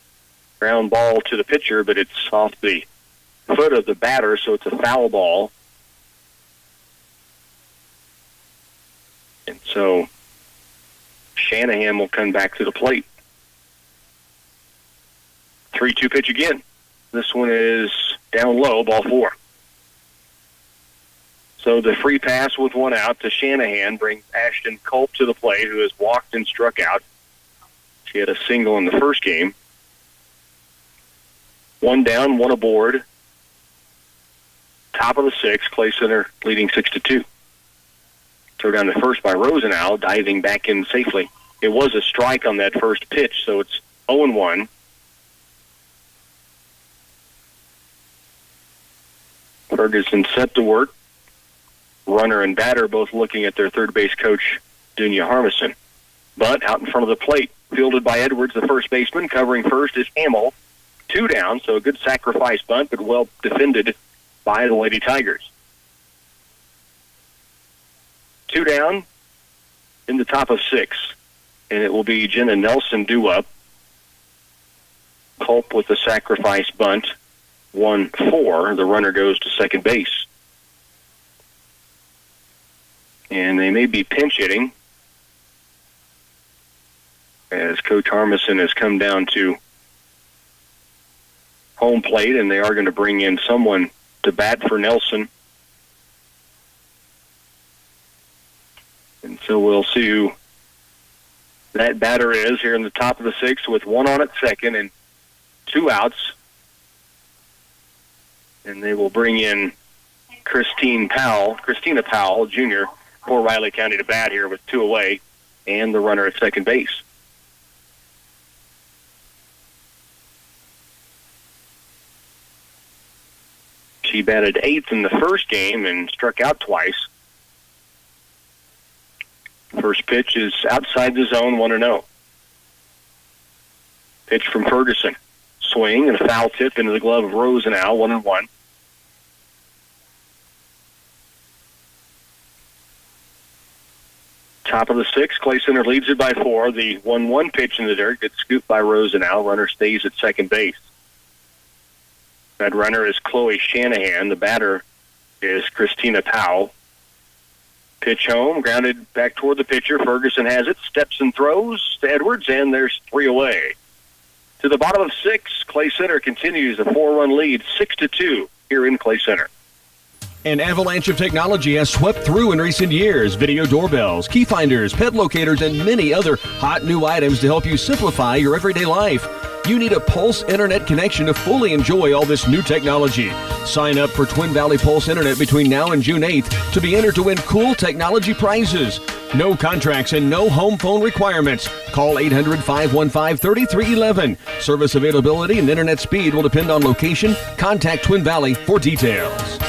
Ground ball to the pitcher, but it's off the foot of the batter, so it's a foul ball. And so Shanahan will come back to the plate. 3-2 pitch again. This one is down low, ball 4. So the free pass with one out to Shanahan brings Ashton Culp to the plate, who has walked and struck out. She had a single in the first game. 1 down, 1 aboard. Top of the 6th, Clay Center leading 6-2. Throw down to first by Rosenau, diving back in safely. It was a strike on that first pitch, so it's 0-1. Ferguson set to work. Runner and batter both looking at their third base coach, Dunya Harmison. But out in front of the plate, fielded by Edwards, the first baseman. Covering first is Hamill. 2 down, so a good sacrifice bunt, but well defended by the Lady Tigers. 2 down in the top of 6, and it will be Jenna Nelson due up. Culp with the sacrifice bunt. 1-4. The runner goes to second base. And they may be pinch hitting as Coach Harmison has come down to home plate, and they are going to bring in someone to bat for Nelson. And so we'll see who that batter is here in the top of the 6th with 1 on at second and 2 outs. And they will bring in Christina Powell, Jr., for Riley County to bat here with 2 away and the runner at second base. She batted 8th in the first game and struck out twice. First pitch is outside the zone, 1-0. Pitch from Ferguson. Swing and a foul tip into the glove of Rosenau, 1-1. Top of the 6th, Clay Center leads it by 4. The 1-1 pitch in the dirt gets scooped by Rosenau. Runner stays at second base. That runner is Chloe Shanahan. The batter is Christina Powell. Pitch home, grounded back toward the pitcher. Ferguson has it, steps and throws to Edwards, and there's 3 away. To the bottom of 6, Clay Center continues a 4-run lead, 6-2 here in Clay Center. An avalanche of technology has swept through in recent years. Video doorbells, key finders, pet locators, and many other hot new items to help you simplify your everyday life. You need a Pulse Internet connection to fully enjoy all this new technology. Sign up for Twin Valley Pulse Internet between now and June 8th to be entered to win cool technology prizes. No contracts and no home phone requirements. Call 800-515-3311. Service availability and internet speed will depend on location. Contact Twin Valley for details.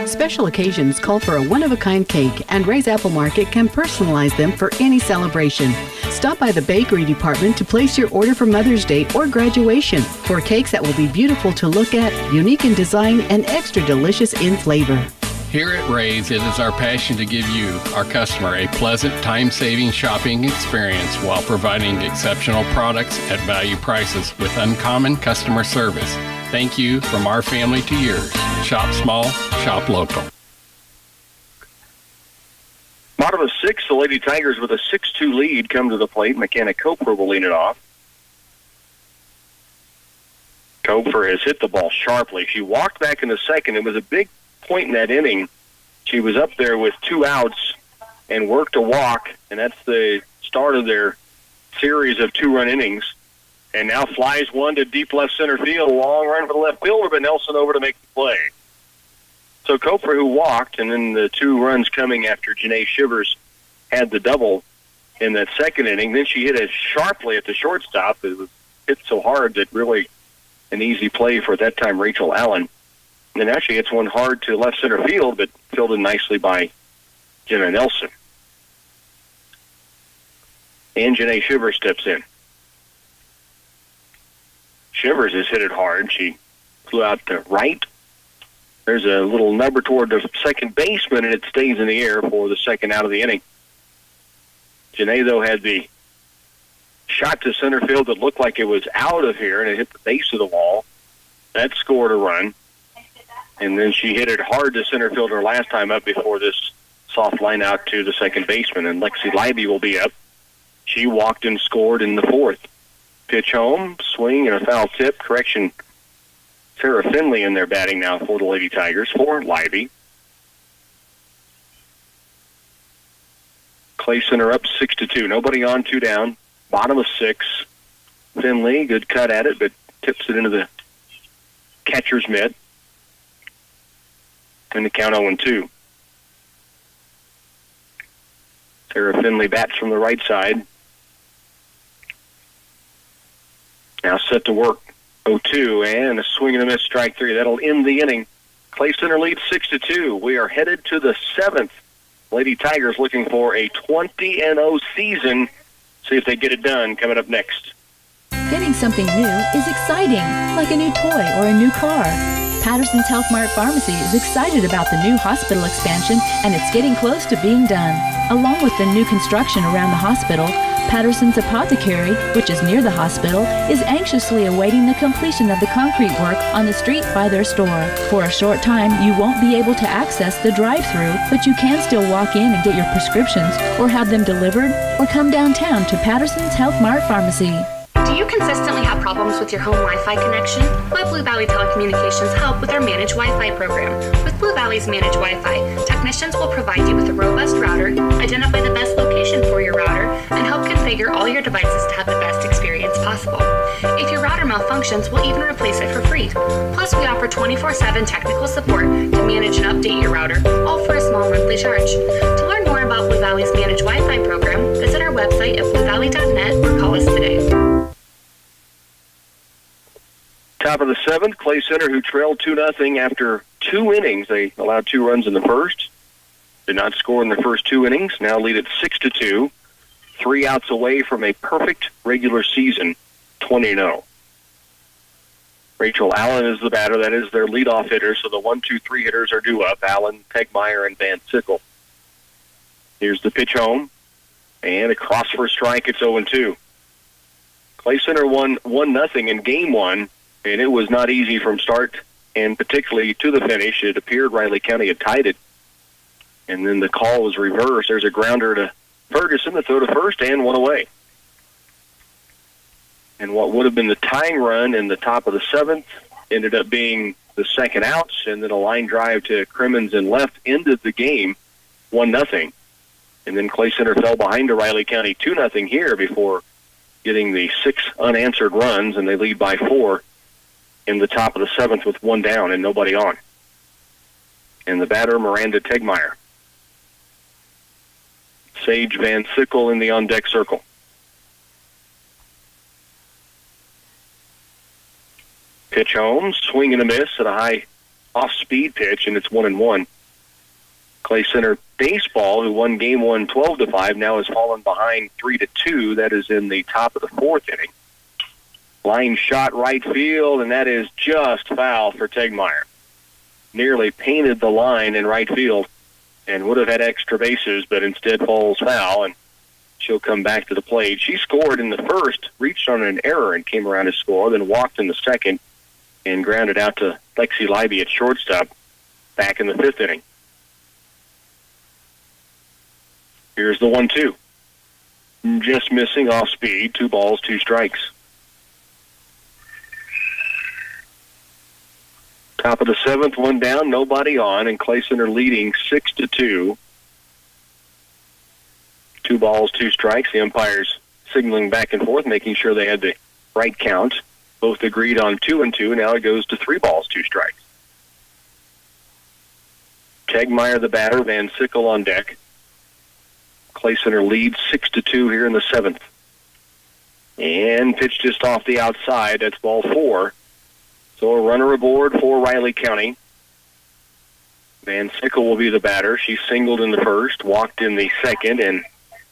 Special occasions call for a one-of-a-kind cake, and Ray's Apple Market can personalize them for any celebration. Stop by the bakery department to place your order for Mother's Day or graduation for cakes that will be beautiful to look at, unique in design, and extra delicious in flavor. Here at Ray's, it is our passion to give you, our customer, a pleasant, time-saving shopping experience while providing exceptional products at value prices with uncommon customer service. Thank you from our family to yours. Shop small, shop local. Bottom of 6, the Lady Tigers with a 6-2 lead come to the plate. McKenna Koper will lead it off. Koper has hit the ball sharply. She walked back in the second. It was a big point in that inning. She was up there with 2 outs and worked a walk, and that's the start of their series of 2-run innings. And now flies one to deep left center field. Long run for the left fielder, but Nelson over to make the play. So Koper, who walked, and then the 2 runs coming after Janae Shivers had the double in that second inning. Then she hit it sharply at the shortstop. It was hit so hard that really an easy play for, at that time, Rachel Allen. And then actually hits one hard to left center field, but fielded nicely by Jenna Nelson. And Janae Shivers steps in. Shivers has hit it hard. She flew out to right. There's a little number toward the second baseman, and it stays in the air for the second out of the inning. Janae, though, had the shot to center field that looked like it was out of here, and it hit the base of the wall. That scored a run. And then she hit it hard to center field her last time up before this soft line out to the second baseman. And Lexi Leiby will be up. She walked and scored in the 4th. Pitch home, swing, and a foul tip. Correction Sarah Finley in there batting now for the Lady Tigers for Libby. Clay Center up 6-2. Nobody on, 2 down. Bottom of 6. Finley, good cut at it, but tips it into the catcher's mitt. And the count 0-2. Sarah Finley bats from the right side. Now set to work. 0-2, and a swing and a miss, strike 3. That'll end the inning. Clay Center leads 6-2. We are headed to the 7th. Lady Tigers looking for a 20-0 season. See if they get it done coming up next. Getting something new is exciting, like a new toy or a new car. Patterson's Health Mart Pharmacy is excited about the new hospital expansion, and it's getting close to being done. Along with the new construction around the hospital, Patterson's Apothecary, which is near the hospital, is anxiously awaiting the completion of the concrete work on the street by their store. For a short time, you won't be able to access the drive-thru, but you can still walk in and get your prescriptions or have them delivered, or come downtown to Patterson's Health Mart Pharmacy. Do you consistently have problems with your home Wi-Fi connection? Let Blue Valley Telecommunications help with our Managed Wi-Fi program. With Blue Valley's Managed Wi-Fi, technicians will provide you with a robust router, identify the best location for your router, and help configure all your devices to have the best experience possible. If your router malfunctions, we'll even replace it for free. Plus, we offer 24/7 technical support to manage and update your router, all for a small monthly charge. To learn more about Blue Valley's Managed Wi-Fi program, visit our website at bluevalley.net or call us today. Top of the 7th, Clay Center, who trailed 2-0 after 2 innings. They allowed 2 runs in the first. Did not score in the first 2 innings. Now lead at 6-2. 3 outs away from a perfect regular season, 20-0. Rachel Allen is the batter. That is their leadoff hitter. So the 1, 2, 3 hitters are due up. Allen, Pegmeyer, and Van Sickle. Here's the pitch home. And across for a strike. It's 0-2. Clay Center won 1-0 in game 1. And it was not easy from start and particularly to the finish. It appeared Riley County had tied it. And then the call was reversed. There's a grounder to Ferguson to throw to first and 1 away. And what would have been the tying run in the top of the 7th ended up being the second out, and then a line drive to Crimmins and left ended the game 1-0. And then Clay Center fell behind to Riley County 2-0 here before getting the 6 unanswered runs, and they lead by 4. In the top of the 7th with 1 down and nobody on. And the batter, Miranda Tegmeyer. Sage Van Sickle in the on-deck circle. Pitch home, swing and a miss at a high off-speed pitch, and it's 1-1. Clay Center baseball, who won game 1 12-5, now has fallen behind 3-2. That is in the top of the 4th inning. Line shot right field, and that is just foul for Tegmeyer. Nearly painted the line in right field and would have had extra bases, but instead falls foul, and she'll come back to the plate. She scored in the first, reached on an error and came around to score, then walked in the second and grounded out to Lexi Leiby at shortstop back in the 5th inning. Here's the 1-2. Just missing off speed, 2 balls, 2 strikes. Top of the 7th, 1 down, nobody on, and Clay Center leading 6-2. 2 balls, 2 strikes. The umpires signaling back and forth, making sure they had the right count. Both agreed on 2-2. Now it goes to 3 balls, 2 strikes. Tegmeyer, the batter, Van Sickle on deck. Clay Center leads 6-2 here in the 7th. And pitch just off the outside. That's ball 4. So a runner aboard for Riley County. Van Sickle will be the batter. She singled in the first, walked in the second, and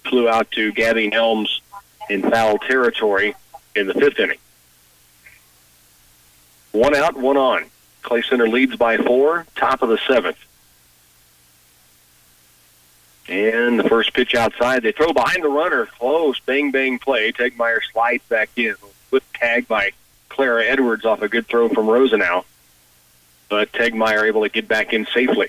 flew out to Gabby Nelms in foul territory in the 5th inning. 1 out, 1 on. Clay Center leads by 4, top of the 7th. And the first pitch outside. They throw behind the runner. Close, bang, bang play. Tegmeyer slides back in. Whip tag by Clara Edwards off a good throw from Rosenau. But Tegmeyer able to get back in safely.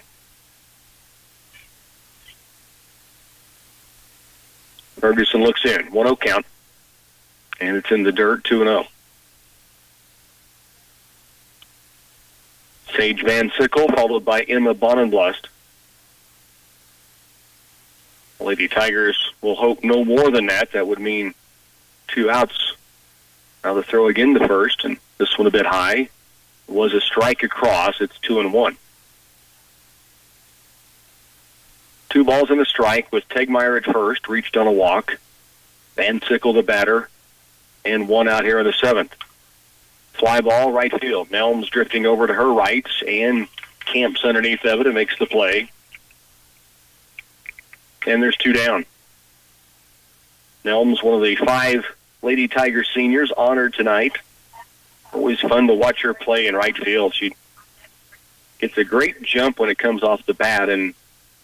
Ferguson looks in. 1-0 count. And it's in the dirt, 2-0. Sage Van Sickle, followed by Emma Bonenblust. Lady Tigers will hope no more than that. That would mean 2 outs. Now the throw again to first, and this one a bit high. It was a strike across. It's 2-1. 2 balls and a strike with Tegmeyer at first, reached on a walk. Van Sickle the batter, and 1 out here in the 7th. Fly ball, right field. Nelms drifting over to her right, and camps underneath of it and makes the play. And there's 2 down. Nelms, one of the 5 Lady Tigers seniors, honored tonight. Always fun to watch her play in right field. She gets a great jump when it comes off the bat and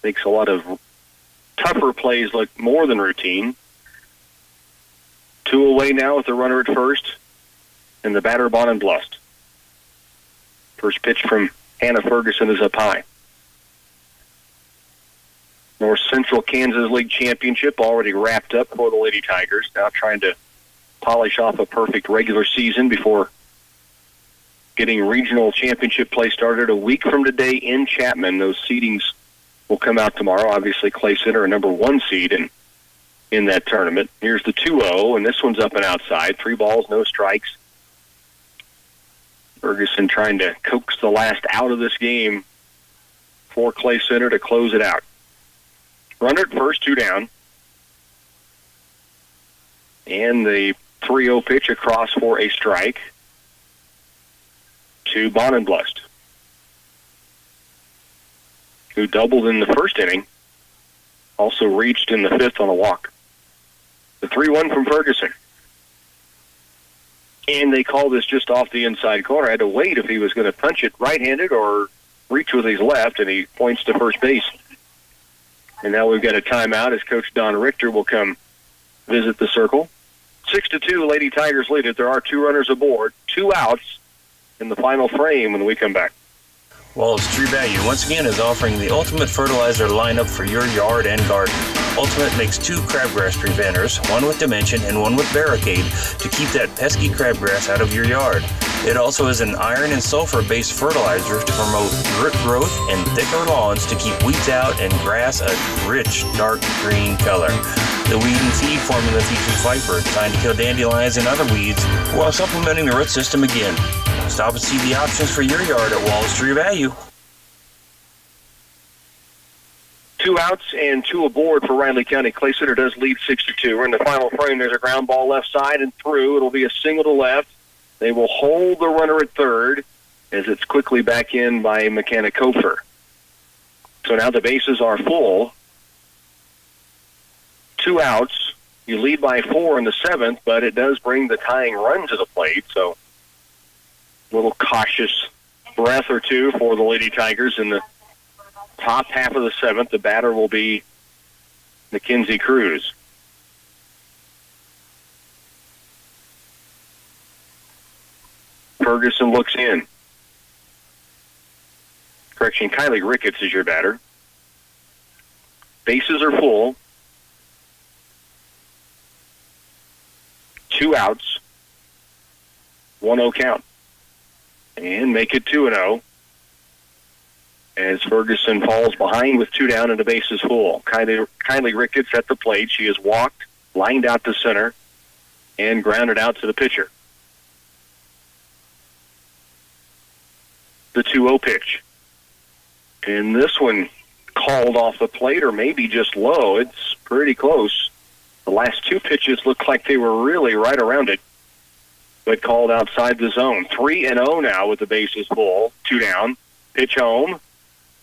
makes a lot of tougher plays look more than routine. 2 away now with the runner at first, and the batter Bonenblust. First pitch from Hannah Ferguson is up high. North Central Kansas League Championship already wrapped up for the Lady Tigers. Now trying to polish off a perfect regular season before getting regional championship play started a week from today in Chapman. Those seedings will come out tomorrow. Obviously, Clay Center, a number 1 seed in that tournament. Here's the 2-0, and this one's up and outside. 3 balls, no strikes. Ferguson trying to coax the last out of this game for Clay Center to close it out. Runner at first, 2 down. And the 3-0 pitch across for a strike to Bonenblust, who doubled in the first inning, also reached in the 5th on a walk. The 3-1 from Ferguson. And they call this just off the inside corner. I had to wait if he was going to punch it right-handed or reach with his left, and he points to first base. And now we've got a timeout as Coach Don Richter will come visit the circle. 6-2, Lady Tigers lead it. There are 2 runners aboard, 2 outs in the final frame when we come back. Wallace Tree Value once again is offering the ultimate fertilizer lineup for your yard and garden. Ultimate makes 2 crabgrass preventers, one with Dimension and one with Barricade, to keep that pesky crabgrass out of your yard. It also is an iron and sulfur-based fertilizer to promote root growth and thicker lawns to keep weeds out and grass a rich, dark green color. The weed and feed formula features Viper, designed to kill dandelions and other weeds, while supplementing the root system again. Stop and see the options for your yard at Wallace Tree Value. 2 outs and 2 aboard for Riley County. Clay Center does lead 6-2. We're in the final frame. There's a ground ball left side and through. It'll be a single to left. They will hold the runner at third as it's quickly back in by McKenna Kofer. So now the bases are full. 2 outs. You lead by 4 in the 7th, but it does bring the tying run to the plate. So a little cautious breath or 2 for the Lady Tigers in the top half of the 7th. The batter will be Mackenzie Cruz. Ferguson looks in. Correction, Kylie Ricketts is your batter. Bases are full. 2 outs. 1-0 count. And make it 2-0. As Ferguson falls behind with 2 down and the bases full. Kylie Ricketts at the plate. She has walked, lined out to center, and grounded out to the pitcher. The 2-0 pitch. And this one called off the plate or maybe just low. It's pretty close. The last 2 pitches looked like they were really right around it, but called outside the zone. 3-0 now with the bases full. 2 down. Pitch home.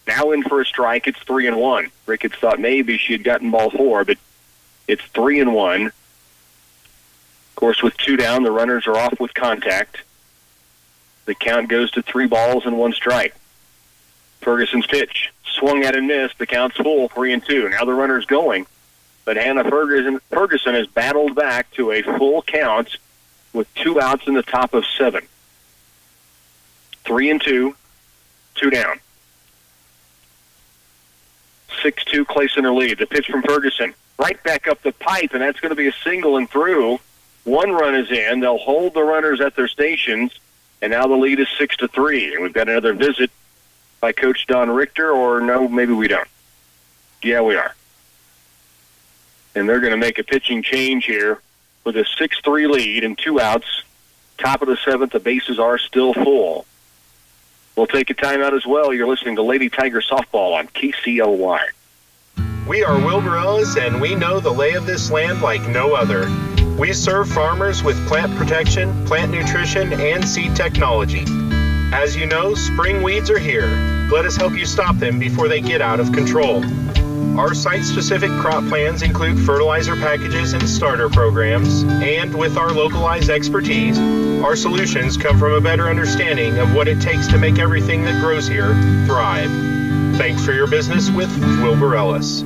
Now in for a strike. It's 3-1. Ricketts thought maybe she had gotten ball 4, but it's 3-1. Of course, with 2 down, the runners are off with contact. The count goes to 3 balls and 1 strike. Ferguson's pitch. Swung at and missed. The count's full, 3-2. Now the runner's going. But Hannah Ferguson has battled back to a full count with 2 outs in the top of 7. 3-2, 2 down. 6-2 Clay Center lead. The pitch from Ferguson. Right back up the pipe, and that's going to be a single and through. 1 run is in. They'll hold the runners at their stations, And now the lead is 6-3. And we've got another visit by Coach Don Richter, or no, maybe we don't. Yeah, we are. And they're going to make a pitching change here with a 6-3 lead and 2 outs. Top of the 7th, the bases are still full. We'll take a timeout as well. You're listening to Lady Tiger Softball on KCLY. We are Wilbur Ellis, and we know the lay of this land like no other. We serve farmers with plant protection, plant nutrition, and seed technology. As you know, spring weeds are here. Let us help you stop them before they get out of control. Our site-specific crop plans include fertilizer packages and starter programs, and with our localized expertise, our solutions come from a better understanding of what it takes to make everything that grows here thrive. Thanks for your business with Wilbur Ellis.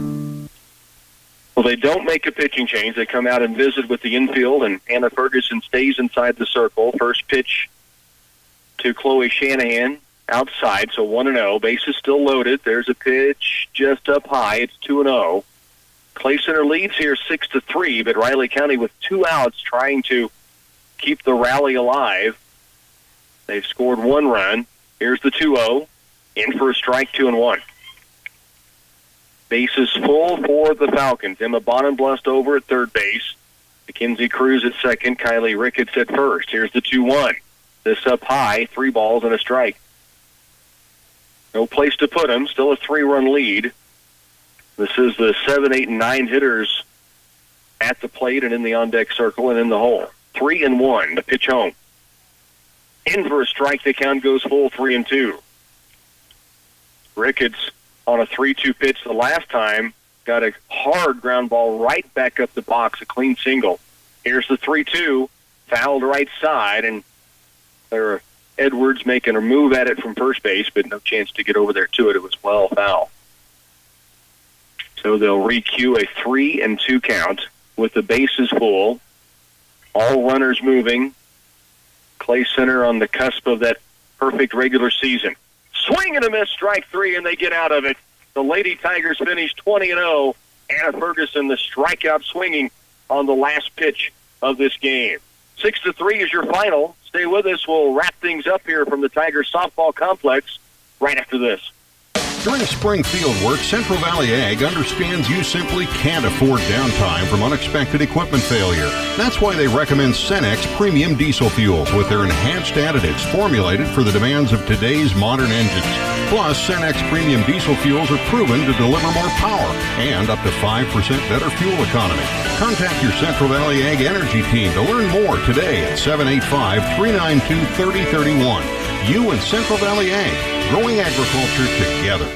Well, they don't make a pitching change. They come out and visit with the infield, and Anna Ferguson stays inside the circle. First pitch to Chloe Shanahan outside, so 1-0. Base is still loaded. There's a pitch just up high. It's 2-0. Clay Center leads here 6-3, but Riley County with 2 outs trying to keep the rally alive. They've scored 1 run. Here's the 2-0. In for a strike, 2-1. Base is full for the Falcons. Emma Bonenblust over at third base. Mackenzie Cruz at second. Kylie Ricketts at first. Here's the 2-1. This up high, 3 balls and a strike. No place to put them. Still a 3-run lead. This is the 7, 8, and 9 hitters at the plate and in the on-deck circle and in the hole. 3-1. The pitch home. In for a strike. The count goes full, 3-2. Ricketts on a 3-2 pitch the last time got a hard ground ball right back up the box, a clean single. Here's the 3-2, fouled right side, and there are Edwards making a move at it from first base, but no chance to get over there to it. It was well foul. So they'll re-cue a 3-2 count with the bases full. All runners moving. Clay Center on the cusp of that perfect regular season. Swing and a miss, strike 3, and they get out of it. The Lady Tigers finish 20-0. Anna Ferguson, the strikeout swinging on the last pitch of this game. 6-3 is your final. Stay with us. We'll wrap things up here from the Tigers softball complex right after this. During spring field work, Central Valley Ag understands you simply can't afford downtime from unexpected equipment failure. That's why they recommend Cenex Premium Diesel Fuels with their enhanced additives formulated for the demands of today's modern engines. Plus, Cenex Premium Diesel Fuels are proven to deliver more power and up to 5% better fuel economy. Contact your Central Valley Ag Energy team to learn more today at 785-392-3031. You and Central Valley Ag, growing agriculture together.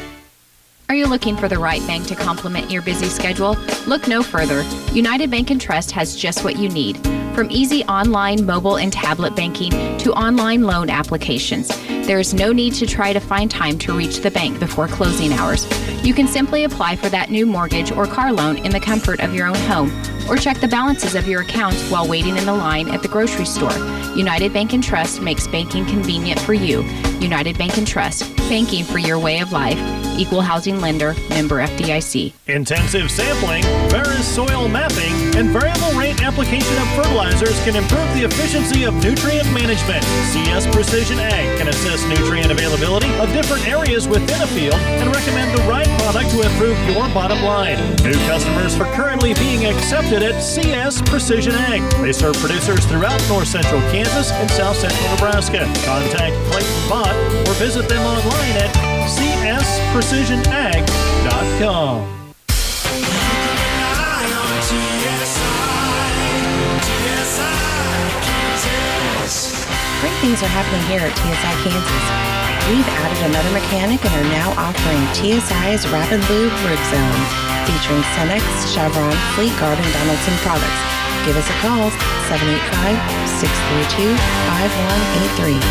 Are you looking for the right bank to complement your busy schedule? Look no further. United Bank and Trust has just what you need. From easy online, mobile, and tablet banking to online loan applications, there is no need to try to find time to reach the bank before closing hours. You can simply apply for that new mortgage or car loan in the comfort of your own home, or check the balances of your accounts while waiting in the line at the grocery store. United Bank and Trust makes banking convenient for you. United Bank and Trust, banking for your way of life. Equal housing lender, member FDIC. Intensive sampling, Veris soil mapping, and variable rate application of fertilizers can improve the efficiency of nutrient management. CS Precision Ag can assess nutrient availability of different areas within a field and recommend the right product to improve your bottom line. New customers are currently being accepted at CS Precision Ag. They serve producers throughout north central Kansas and south central Nebraska. Contact Clayton Bott or visit them online at csprecisionag.com. Great things are happening here at TSI Kansas. We've added another mechanic and are now offering TSI's Rapid Lube Rig Zone, featuring Cenex, Chevron, Fleet Guard, and Donaldson products. Give us a call, 785-632-5183.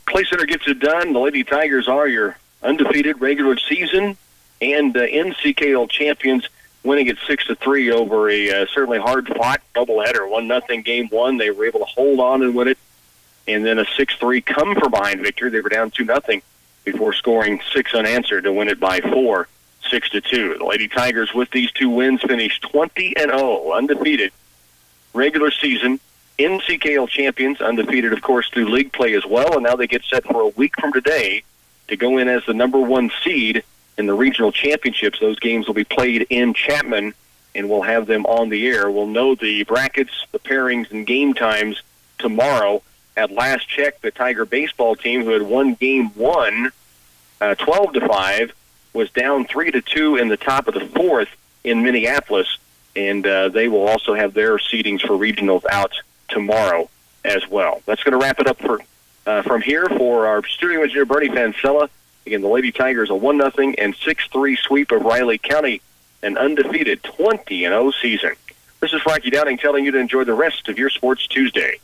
Clay Center gets it done. The Lady Tigers are your undefeated regular season and NCKL champions, winning at 6-3 over a certainly hard-fought doubleheader. 1-0 game one. They were able to hold on and win it, and then a 6-3 come-from-behind victory. They were down 2-0 before scoring 6 unanswered to win it by 4. 6-2. The Lady Tigers, with these 2 wins, finished 20-0, undefeated. Regular season NCKL champions, undefeated, of course, through league play as well, and now they get set for a week from today to go in as the number 1 seed in the regional championships. Those games will be played in Chapman, and we'll have them on the air. We'll know the brackets, the pairings, and game times tomorrow. At last check, the Tiger baseball team, who had won game 1, 12-5, was down 3-2 in the top of the 4th in Minneapolis, and they will also have their seedings for regionals out tomorrow as well. That's going to wrap it up for from here for our studio engineer, Bernie Fancella. Again, the Lady Tigers a 1-0 and 6-3 sweep of Riley County, an undefeated 20-0 season. This is Rocky Downing telling you to enjoy the rest of your Sports Tuesday.